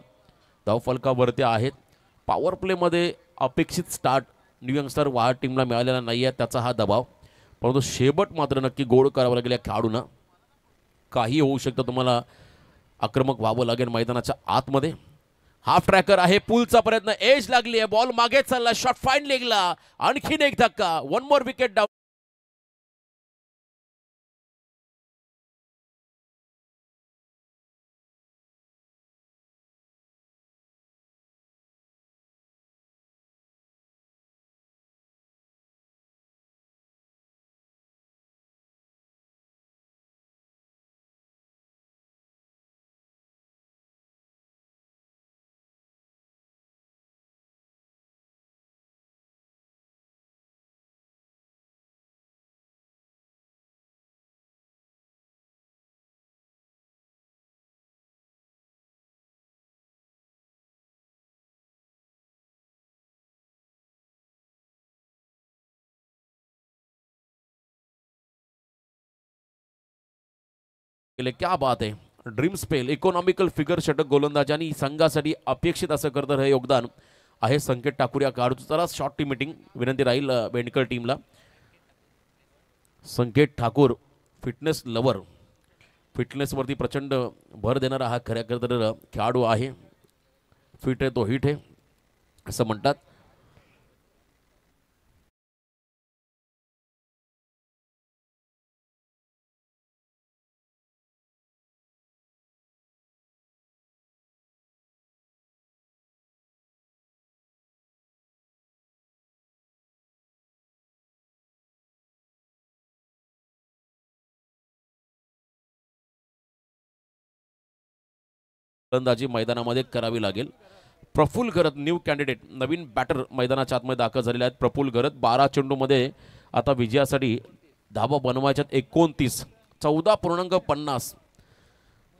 धावफलकावरती आहेत. पॉवर प्लेमध्ये अपेक्षित स्टार्ट न्यू यंगस्टर वहाल टीमला मिळालेला नाही आहे. त्याचा हा दबाव. परंतु शेवट मात्र नक्की गोड करावं लागेल या खेळाडूंना. काही होऊ शकतं. तुम्हाला आक्रमक व्हावं लागेल मैदानाच्या आतमध्ये. हाफ ट्रॅकर आहे. पुलचा प्रयत्न. एज लागली आहे. बॉल मागे चालला. शॉट फाईन लेगला. आणखीन एक धक्का. 1 मोर विकेट डाऊन. केले. क्या बात आहे. ड्रीम स्पेल इकॉनॉमिकल फिगर षटक गोलंदाज आणि संघासाठी अपेक्षित असं करतं हे योगदान आहे संकेत ठाकूर या खेळाडूचं. चला शॉर्ट टीम मीटिंग विनंती राहील बेंडकर टीमला. संकेत ठाकूर फिटनेस लवर, फिटनेसवरती प्रचंड भर देणारा हा खऱ्या तर खेळाडू आहे. फिट आहे तो हिट आहे असं म्हणतात. फलंदाजी मैदानामध्ये करावी लागेल. प्रफुल्ल घरत न्यू कॅन्डिडेट नवीन बॅटर मैदानाच्या आतमध्ये दाखल झालेले आहेत. प्रफुल्ल घरत 12 चेंडूमध्ये आता विजयासाठी धाबा बनवायच्यात 29. 14.50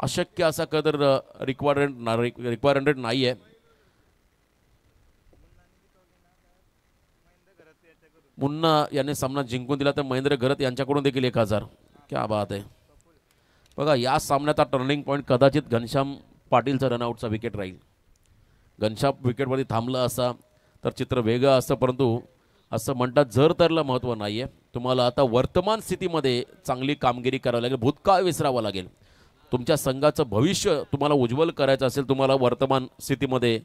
अशक्य असा कदर रिक्वायरमेंट नाही आहे. मुन्ना याने सामना जिंकून दिला तर महेंद्र घरत यांच्याकडून देखील 1000. क्या बात आहे. बघा या सामन्याचा टर्निंग पॉईंट कदाचित घनश्याम पाटीलचा रनआउटचा विकेट राहील. घनश्याम विकेटवरती थांबला असा तर चित्र वेगळं असतं, परंतु असं म्हणतात जर तरला महत्त्व नाही आहे. तुम्हाला आता वर्तमान स्थितीमध्ये चांगली कामगिरी करावी लागेल, भूतकाळ विसरावा लागेल. तुमच्या संघाचं भविष्य तुम्हाला उज्ज्वल करायचं असेल, तुम्हाला वर्तमान स्थितीमध्ये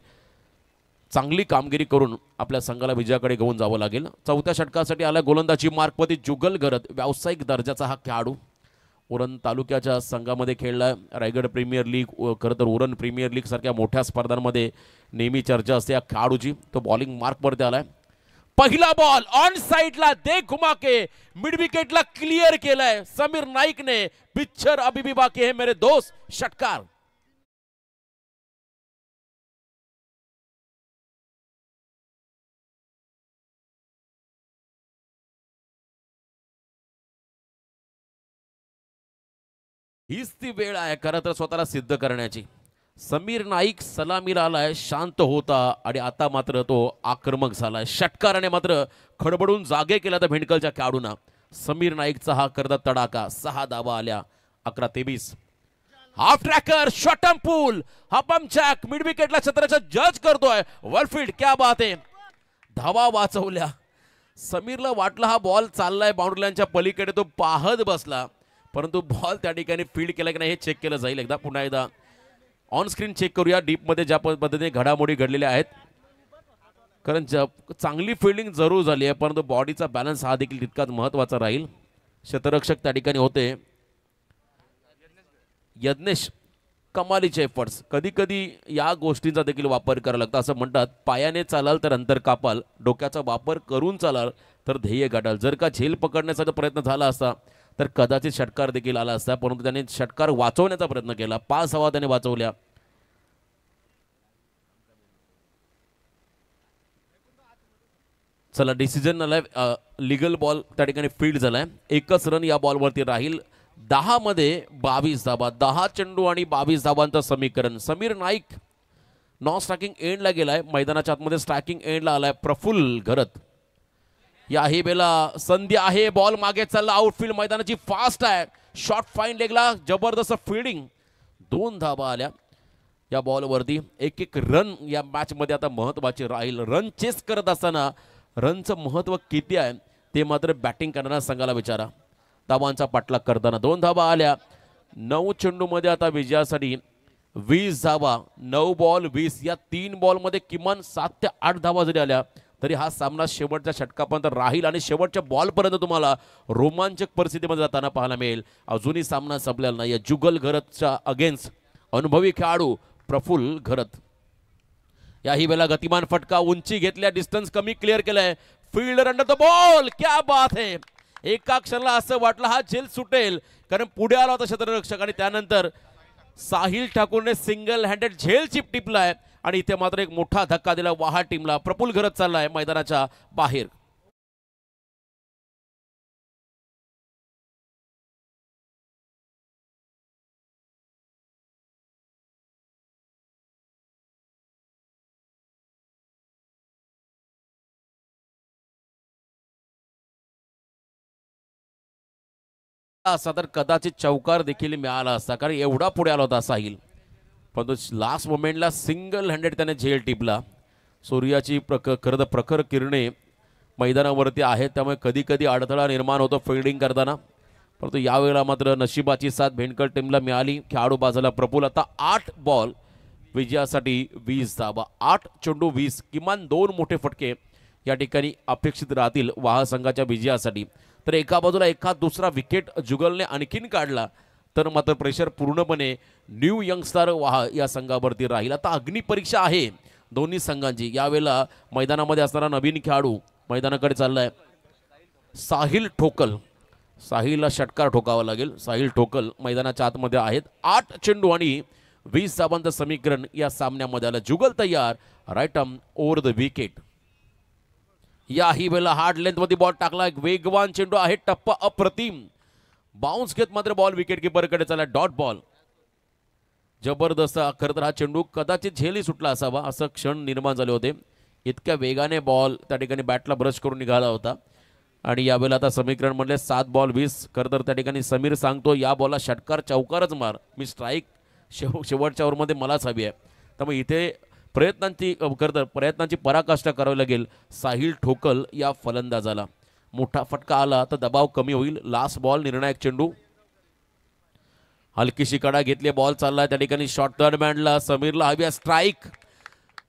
चांगली कामगिरी करून आपल्या संघाला विजयाकडे घेऊन जावं लागेल. चौथ्या षटकासाठी आला गोलंदाजी मार्कवरती जुगल घरत, व्यावसायिक दर्जाचा हा खेळाडू. उरण तालुक्याच्या संघामध्ये खेळला. रायगड प्रीमियर लीग, खरं तर उरण प्रीमियर लीग सारख्या मोठ्या स्पर्धांमध्ये नेहमी चर्चा असते या खेळाडूची. तो बॉलिंग मार्कवरती आलाय. पहिला बॉल ऑन साइडला दे घुमा के मिड विकेटला क्लिअर केलाय समीर नाईकने. पिक्चर अभी भी बाकी है मेरे दोस्त. षटकार. हीच ती वेळ आहे खरं तर स्वतःला सिद्ध करण्याची. समीर नाईक सलामीला आलाय शांत होता आणि आता मात्र तो आक्रमक झालाय. षटकाराने मात्र खडबडून जागे केला तर भेंडकलच्या खेळाडूंना. समीर नाईकचा हा करदा तडाका. 6 धावा आल्या. 11-23. हाफ ट्रॅकर शॉटम पूल हा पंचॅक मिड विकेटला छत्राचा जज करतोय वॉलफील्ड. क्या बात आहे. धावा वाचवल्या. समीरला वाटलं हा बॉल चाललाय बाउंड्री लाईनच्या पलीकडे, तो पाहत बसला, परंतु बॉल त्या ठिकाणी फील्ड केला की नाही हे चेक केलं जाईल. एकदा पुन्हा एकदा ऑन स्क्रीन चेक करूया डीपमध्ये ज्या पद्धतीने घडामोडी घडलेल्या आहेत. कारण चांगली फिल्डिंग जरूर झाली आहे, परंतु बॉडीचा बॅलन्स हा देखील तितकाच महत्त्वाचा राहील. क्षेत्ररक्षक त्या ठिकाणी होते यज्ञेश. कमालीचे एफर्ट्स. कधी कधी या गोष्टींचा देखील वापर करावा लागतो. असं म्हणतात पायाने चालाल तर अंतर कापाल, डोक्याचा वापर करून चालाल तर ध्येय गाठाल. जर का झेल पकडण्याचा प्रयत्न झाला असता तर कदाचित षटकार देखील आला असता, परंतु त्याने षटकार वाचवण्याचा प्रयत्न केला. 5 धावा त्याने वाचवल्या. चला डिसिजन आलाय. लिगल बॉल त्या ठिकाणी फील्ड झालाय. 1च रन या बॉलवरती राहील. 10 मध्ये 22 धावा. 10 चेंडू आणि 22 धावांचं समीकरण. समीर नाईक नॉन स्ट्रायकिंग एंडला गेलाय. मैदानाच्या आतमध्ये स्ट्रायकिंग एंडला आलाय प्रफुल्ल घरत. याही वेळेला संधी आहे. बॉल मागे चालला. आउटफील्ड मैदानाची फास्ट आहे. शॉर्ट फाईन लेगला जबरदस्त फिल्डिंग. 2 धावा आल्या या बॉलवरती. एक रन या मॅच मध्ये आता महत्वाचे राहील. रन चेस करत असताना रनचं महत्व किती आहे ते मात्र बॅटिंग करणाऱ्या संघाला विचारा. धावांचा पाठलाग करताना 2 धावा आल्या. 9 चेंडूमध्ये आता विजयासाठी 20 धावा. 9 बॉल 20. या 3 बॉलमध्ये किमान 7 ते 8 धावा जरी आल्या तरी हा सामना शेवटच्या षटकापर्यंत राहील आणि शेवटच्या बॉलपर्यंत तुम्हाला रोमांचक परिस्थितीमध्ये जाताना पाहायला मिळेल. अजूनही सामना संपलेला नाही. जुगल घरतच्या अगेन्स्ट अनुभवी खेळाडू प्रफुल्ल घरत. याही वेळेला गतिमान फटका. उंची घेतल्या. डिस्टन्स कमी क्लिअर केलंय. Fielder under the ball. क्या बात है. एका क्षणाला असं वाटलं हा झेल सुटेल, कारण पुढे आला होता क्षेत्ररक्षक आणि त्यानंतर साहिल ठाकूरने सिंगल हँडेड झेल चिप टिपलाय आणि इथे मात्र एक मोठा धक्का दिला वहाड टीमला. प्रफुल्ल घरत चाललाय मैदानाच्या बाहेर. असता तर कदाचित चौकार देखील मिळाला असता, कारण एवढा पुढे आला होता साहिल. परंतु लास्ट मोमेंटला सिंगल हँडेड त्याने झेल टिपला. सूर्याची खरं तर प्रखर किरणे मैदानावरती आहेत, त्यामुळे कधी कधी अडथळा निर्माण होतो फिल्डिंग करताना. परंतु यावेळेला मात्र नशिबाची साथ भेंडकर टीमला मिळाली. खेळाडू बाजूला प्रफुल. आता 8 बॉल विजयासाठी 20 धावा. 8 चेंडू 20, किमान 2 मोठे फटके या ठिकाणी अपेक्षित राहतील वाहा संघाच्या विजयासाठी. तर एका बाजूला एखाद दुसरा विकेट जुगलने आणखीन काढला तर मात्र प्रेशर पूर्णपणे न्यू यंगस्टार वाहा या संघावरती राहील. आता अग्निपरीक्षा आहे दोन्ही संघांची. यावेळेला मैदानामध्ये असणारा नवीन खेळाडू मैदानाकडे चाललाय साहिल ठोकल. साहिलला षटकार ठोकावा लागेल. साहिल ठोकल मैदानाच्या आतमध्ये आहेत. 8 चेंडू आणि 20 धावांचं समीकरण या सामन्यामध्ये आलं. जुगल तयार. Right arm over the wicket. याही वेळेला हार्ड लेंथमध्ये बॉल टाकला. एक वेगवान चेंडू आहे. टप्पा अप्रतिम. बाउन्स घेत मात्र बॉल विकेट किपरकडे चालला. Dot ball. जबरदस्त. खरं तर हा चेंडू कदाचित झेलही सुटला असावा असं क्षण निर्माण झाले होते. इतक्या वेगाने बॉल त्या ठिकाणी बॅटला ब्रश करून निघाला होता. आणि यावेळेला आता समीकरण म्हणले 7 बॉल 20. खरं तर त्या ठिकाणी समीर सांगतो या बॉलला षटकार चौकारच मार, मी स्ट्राईक शेवटच्या ओव्हरमध्ये मलाच हवी आहे. त्यामुळे इथे प्रयत्नांची पराकाष्ठा करावी लागेल साहिल ठोकल या फलंदाजाला. मोठा फटका आला तर दबाव कमी होईल. लास्ट बॉल निर्णायक चेंडू. हलकीशी कडा घेतली. बॉल चाललाय त्या ठिकाणी शॉर्ट दरम्यानला. समीरला हवी स्ट्राईक.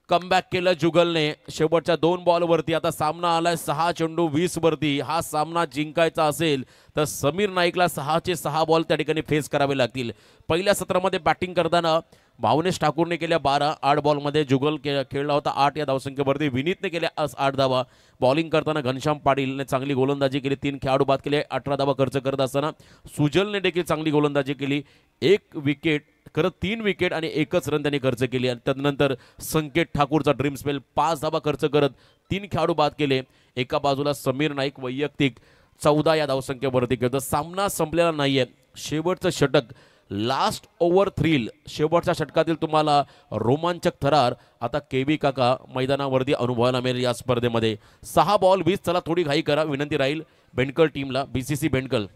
कमबॅक केलं जुगलने शेवटच्या 2 बॉलवरती. आता सामना आलाय 6 चेंडू 20 वरती. हा सामना जिंकायचा असेल तर समीर नाईकला 6चे 6 बॉल त्या ठिकाणी फेस करावे लागतील. पहिल्या सत्रामध्ये बॅटिंग करताना भावनेश ठाकूरने केल्या 12. 8 बॉलमध्ये जुगल खेळला होता 8 या धावसंख्येवरती. विनीतने केल्या 8 धावा. बॉलिंग करताना घनश्याम पाटीलने चांगली गोलंदाजी केली. 3 खेळाडू बाद केले. 18 धावा खर्च करत असताना सुजलने देखील चांगली गोलंदाजी केली. 1 विकेट करत 3 विकेट आणि 1च रन त्यांनी खर्च केली. आणि त्यानंतर संकेत ठाकूरचा ड्रीम स्पेल 5 धावा खर्च करत 3 खेळाडू बाद केले. एका बाजूला समीर नाईक वैयक्तिक 14 या धावसंख्येवरती खेळतो. सामना संपलेला नाहीये. शेवटचं षटक लास्ट ओव्हर थ्रिल. शेवटच्या षटकातील तुम्हाला रोमांचक थरार आता केबी काका मैदानावरती अनुभवायला मिळेल या स्पर्धेमध्ये. 6 बॉल 20. चला थोडी घाई करा विनंती राहील बेंडकल टीमला. BCC बेंडकल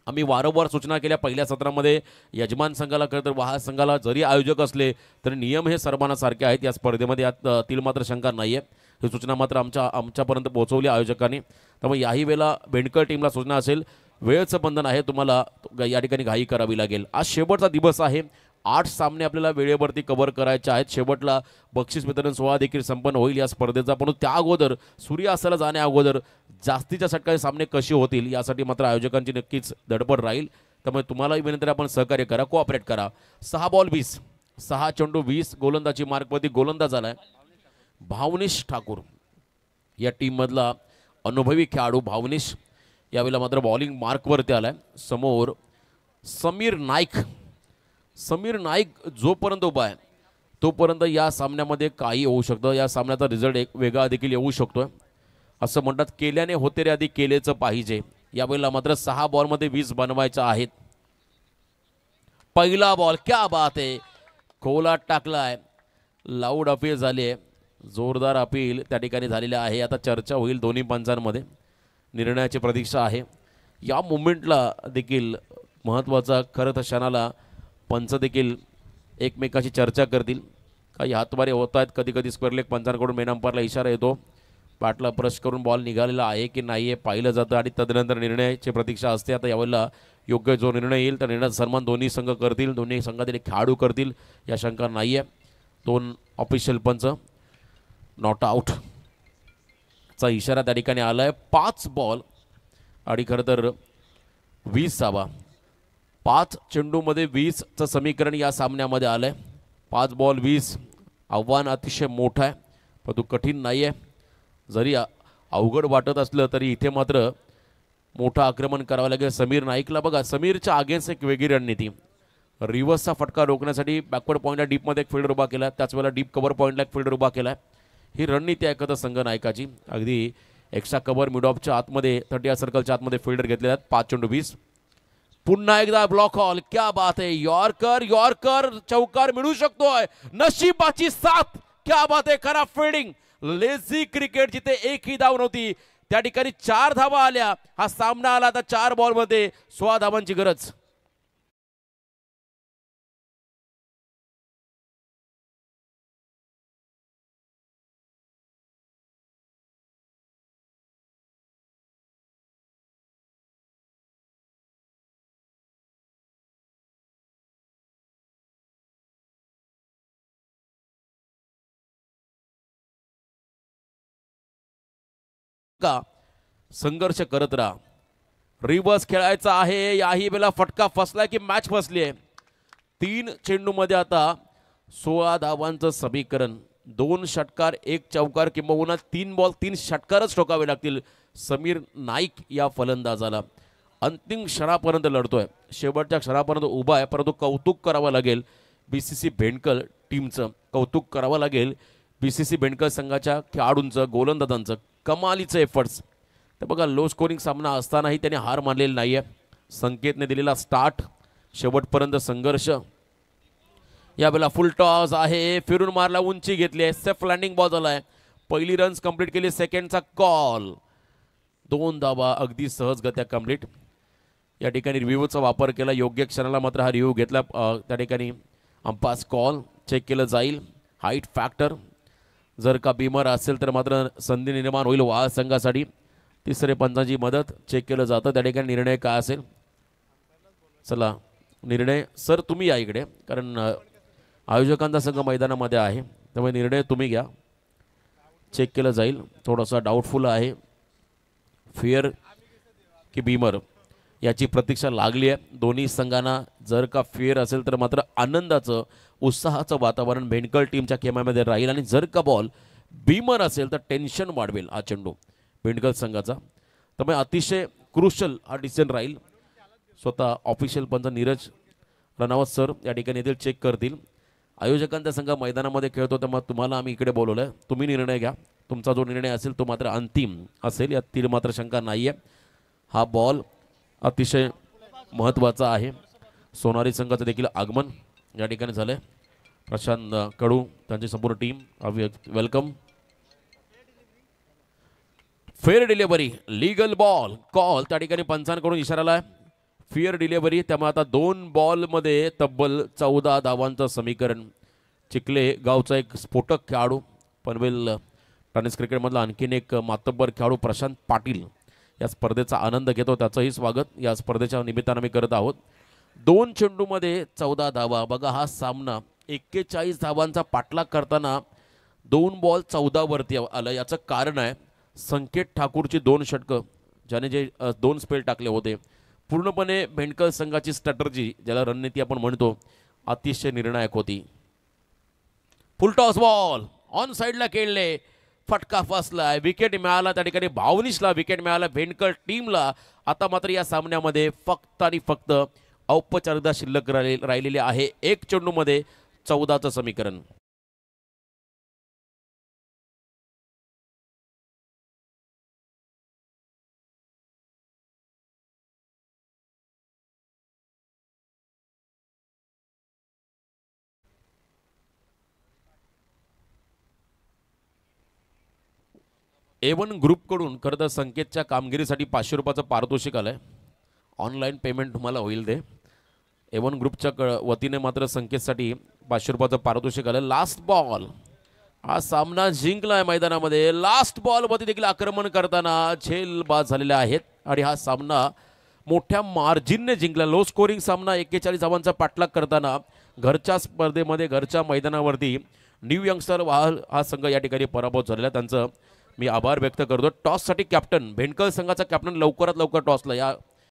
आम्ही वारंवार सूचना केल्या पहिल्या सत्रामध्ये. यजमान संघाला खरं तर वाहा संघाला जरी आयोजक असले तरी नियम हे सर्वांना सारखे आहेत या स्पर्धेमध्ये. यात मात्र शंका नाही आहे. ही सूचना मात्र आमच्यापर्यंत पोहोचवली आयोजकांनी. त्यामुळे याही वेळेला बेंडकल टीमला सूचना असेल वेळेचं बंधन आहे, तुम्हाला या ठिकाणी घाई करावी लागेल. आज शेवटचा दिवस आहे. 8 सामने आपल्याला वेळेवरती कव्हर करायचे आहेत. शेवटला बक्षीस वितरण सोहळा देखील संपन्न होईल या स्पर्धेचा. पण त्या अगोदर सूर्यास्ताला जाण्या अगोदर जास्तीच्या षटकाचे सामने कसे होतील यासाठी मात्र आयोजकांची नक्कीच धडपड राहील. त्यामुळे तुम्हालाही विनंती आपण सहकार्य करा, कोऑपरेट करा. 6 बॉल 20. 6 चेंडू 20. गोलंदाजी मार्कवरती गोलंदाज आलाय भावनेश ठाकूर. या टीममधला अनुभवी खेळाडू भावनेश यावेळेला मात्र बॉलिंग मार्कवरती आलाय. समोर समीर नाईक. समीर नाईक जोपर्यंत उभा आहे तोपर्यंत या सामन्यामध्ये काही होऊ शकतं. या सामन्याचा रिझल्ट एक वेगळा देखील येऊ शकतो. असं म्हणतात केल्याने होते रे आधी केलेचं पाहिजे. यावेळेला मात्र 6 बॉलमध्ये 20 बनवायचं आहेत. पहिला बॉल क्या बात आहे. खोलात टाकलाय. लाऊड अपील झाली आहे. जोरदार अपील त्या ठिकाणी झालेले आहे. आता चर्चा होईल दोन्ही पंचांमध्ये. निर्णयाची प्रतीक्षा आहे. या मुवमेंटला देखील महत्त्वाचा खरं तर क्षणाला पंच देखील एकमेकाशी चर्चा करतील. काही हातवारे होत आहेत. कधी कधी स्क्वेअर लेग पंचांकडून मेन अंपायरला इशारा येतो. बॅटला ब्रश करून बॉल निघालेला आहे की नाही हे पाहिलं जातं आणि तदनंतर निर्णयाची प्रतीक्षा असते. आता यावेळेला योग्य जो निर्णय येईल त्या निर्णयाचा सन्मान दोन्ही संघ करतील. दोन्ही संघातील खेळाडू करतील या शंका नाही आहे. 2 ऑफिशियल पंच नॉट आऊट चा इशारा त्या ठिकाणी आला आहे. 5 बॉल आणि खरं तर 20 धावा. 5 चेंडूमध्ये 20चं समीकरण या सामन्यामध्ये आलं आहे. 5 बॉल 20. आव्हान अतिशय मोठं आहे परंतु कठीण नाही आहे. जरी अवघड वाटत असलं तरी इथे मात्र मोठं आक्रमण करावं लागेल समीर नाईकला. बघा समीरच्या अगेन्स्ट एक वेगळी रणनीती. रिव्हर्सचा फटका रोखण्यासाठी बॅकवर्ड पॉईंटला डीपमध्ये एक फिल्डर उभा केला. त्याच वेळेला डीप कव्हर पॉईंटला एक फिल्डर उभा केला आहे. ही रणनीती आहे का संघ नायकाची. अगदी एक्स्ट्रा कव्हर मिड ऑफच्या आतमध्ये 30 सर्कलच्या आतमध्ये फिल्डर घेतले आहेत. 5 चेंडू 20. पुन्हा एकदा ब्लॉक हॉल. क्या बात आहे. यॉर्कर चौकार मिळू शकतोय. नशिबाची साथ. क्या बात आहे. खराब फिल्डिंग. लेझी क्रिकेट जिथे एकही धाव नव्हती त्या ठिकाणी 4 धावा आल्या. हा सामना आला आता 4 बॉलमध्ये 16 धावांची गरज. का संघर्ष करत राहा. रिव्हर्स खेळायचा आहे. याही वेळेला फटका फसलाय की मॅच फसली आहे. 3 चेंडूमध्ये आता 16 धावांचं समीकरण. 2 षटकार 1 चौकार किंबहुना 3 बॉल 3 षटकारच ठोकावे लागतील समीर नाईक या फलंदाजाला. अंतिम क्षणापर्यंत लढतोय, शेवटच्या क्षणापर्यंत उभा आहे. परंतु कौतुक करावं लागेल BCC भेंडकल टीमचं, कौतुक करावं लागेल BCC भेंडकल संघाच्या खेळाडूंचं, गोलंदाजांचं. कमालीचं एफर्ट्स. तर बघा, लो स्कोरिंग सामना असतानाही त्याने हार मानलेली नाही आहे. संकेतने दिलेला स्टार्ट, शेवटपर्यंत संघर्ष. यावेळेला फुल टॉस आहे, फिरून मारला, उंची घेतली आहे, सेफ लँडिंग बॉल झाला आहे. पहिली रन्स कंप्लीट केली, सेकंडचा कॉल. 2 धावा अगदी सहजगत्या कंप्लीट. या ठिकाणी रिव्ह्यूचा वापर केला, योग्य क्षणाला मात्र हा रिव्ह्यू घेतला. त्या ठिकाणी अंपास कॉल चेक केलं जाईल. हाईट फॅक्टर जर का बीमर असेल तर मात्र संधी निर्माण होईल वाळ संघासाठी. तिसरे पंचांची मदत चेक केलं जातं. त्या ठिकाणी निर्णय काय असेल? चला निर्णय सर तुम्ही या इकडे, कारण आयोजकांचा संघ मैदानामध्ये आहे, त्यामुळे निर्णय तुम्ही घ्या. चेक केलं जाईल. थोडासा डाऊटफुल आहे. फेअर की बीमर याची प्रतीक्षा लागली आहे दोन्ही संघांना. जर का फेअर असेल तर मात्र आनंदाचं, उत्साहाचं वातावरण भेंडकल टीमच्या खेळामध्ये राहील. आणि जर का बॉल बीमर असेल तर टेन्शन वाढवेल हा चेंडू भेंडकल संघाचा. त्यामुळे अतिशय क्रुशल हा डिसिजन राहील. स्वतः ऑफिशियल पंच नीरज रनावत सर या ठिकाणी येथील चेक करतील. आयोजकांचा संघ मैदानामध्ये खेळतो, त्यामुळे तुम्हाला आम्ही इकडे बोलवलं आहे. तुम्ही निर्णय घ्या. तुमचा जो निर्णय असेल तो मात्र अंतिम असेल, यातील मात्र शंका नाही आहे. हा बॉल अतिशय महत्त्वाचा आहे. सोनारी संघाचं देखील आगमन या ठिकाणी झालं आहे. प्रशांत कडू त्यांची संपूर्ण team welcome. Fair delivery, legal ball call त्या ठिकाणी पंचांकडून इशारा आहे. Fair delivery. त्यामुळे आता 2 बॉलमध्ये तब्बल 14 धावांचं समीकरण. चिखले गावचा एक स्फोटक खेळाडू, पनवेल टेनिस क्रिकेटमधला आणखीन एक मातब्बर खेळाडू प्रशांत पाटील या स्पर्धेचा आनंद घेतो. त्याचंही स्वागत या स्पर्धेच्या निमित्तानं आम्ही करत आहोत. 2 चेंडूमध्ये 14 धावा. बघा, हा सामना 41 धावांचा पाठलाग करताना 2 बॉल 14 वरती आलं. याचं कारण आहे संकेत ठाकूरची 2 षटकं, ज्याने जे 2 स्पेल टाकले होते. पूर्णपणे भेंडकल संघाची स्ट्रॅटर्जी, ज्याला रणनीती आपण म्हणतो, अतिशय निर्णायक होती. फुल टॉस बॉल ऑन साईडला खेळले, फटका फसलाय, विकेट मिळाला. त्या ठिकाणी भावनिशला विकेट मिळाला भेंडकल टीमला. आता मात्र या सामन्यामध्ये फक्त आणि फक्त औपचारिकता शिल्लक राहिलेली आहे. 1 चेंडूमध्ये 14चं समीकरण. A1 ग्रुपकडून खरं तर संकेतच्या कामगिरीसाठी 500 रुपयाचं पारितोषिक आलं आहे. ऑनलाईन पेमेंट तुम्हाला होईल ते. A1 ग्रुपच्या वतीने मात्र संकेतसाठी 500 रुपयाचं पारितोषिक आलं. लास्ट बॉल, हा सामना जिंकला आहे मैदानामध्ये. लास्ट बॉलवरती देखील आक्रमण करताना झेलबाद झालेले आहेत आणि हा सामना मोठ्या मार्जिनने जिंकला. लो स्कोरिंग सामना 41 धावांचा पाठलाग करताना घरच्या स्पर्धेमध्ये, घरच्या मैदानावरती न्यू यंगस्टर हा संघ या ठिकाणी पराभूत झालेला. त्यांचं मी आभार व्यक्त करतो. टॉससाठी कॅप्टन, भेंडकल संघाचा कॅप्टन लवकरात लवकर टॉसला. या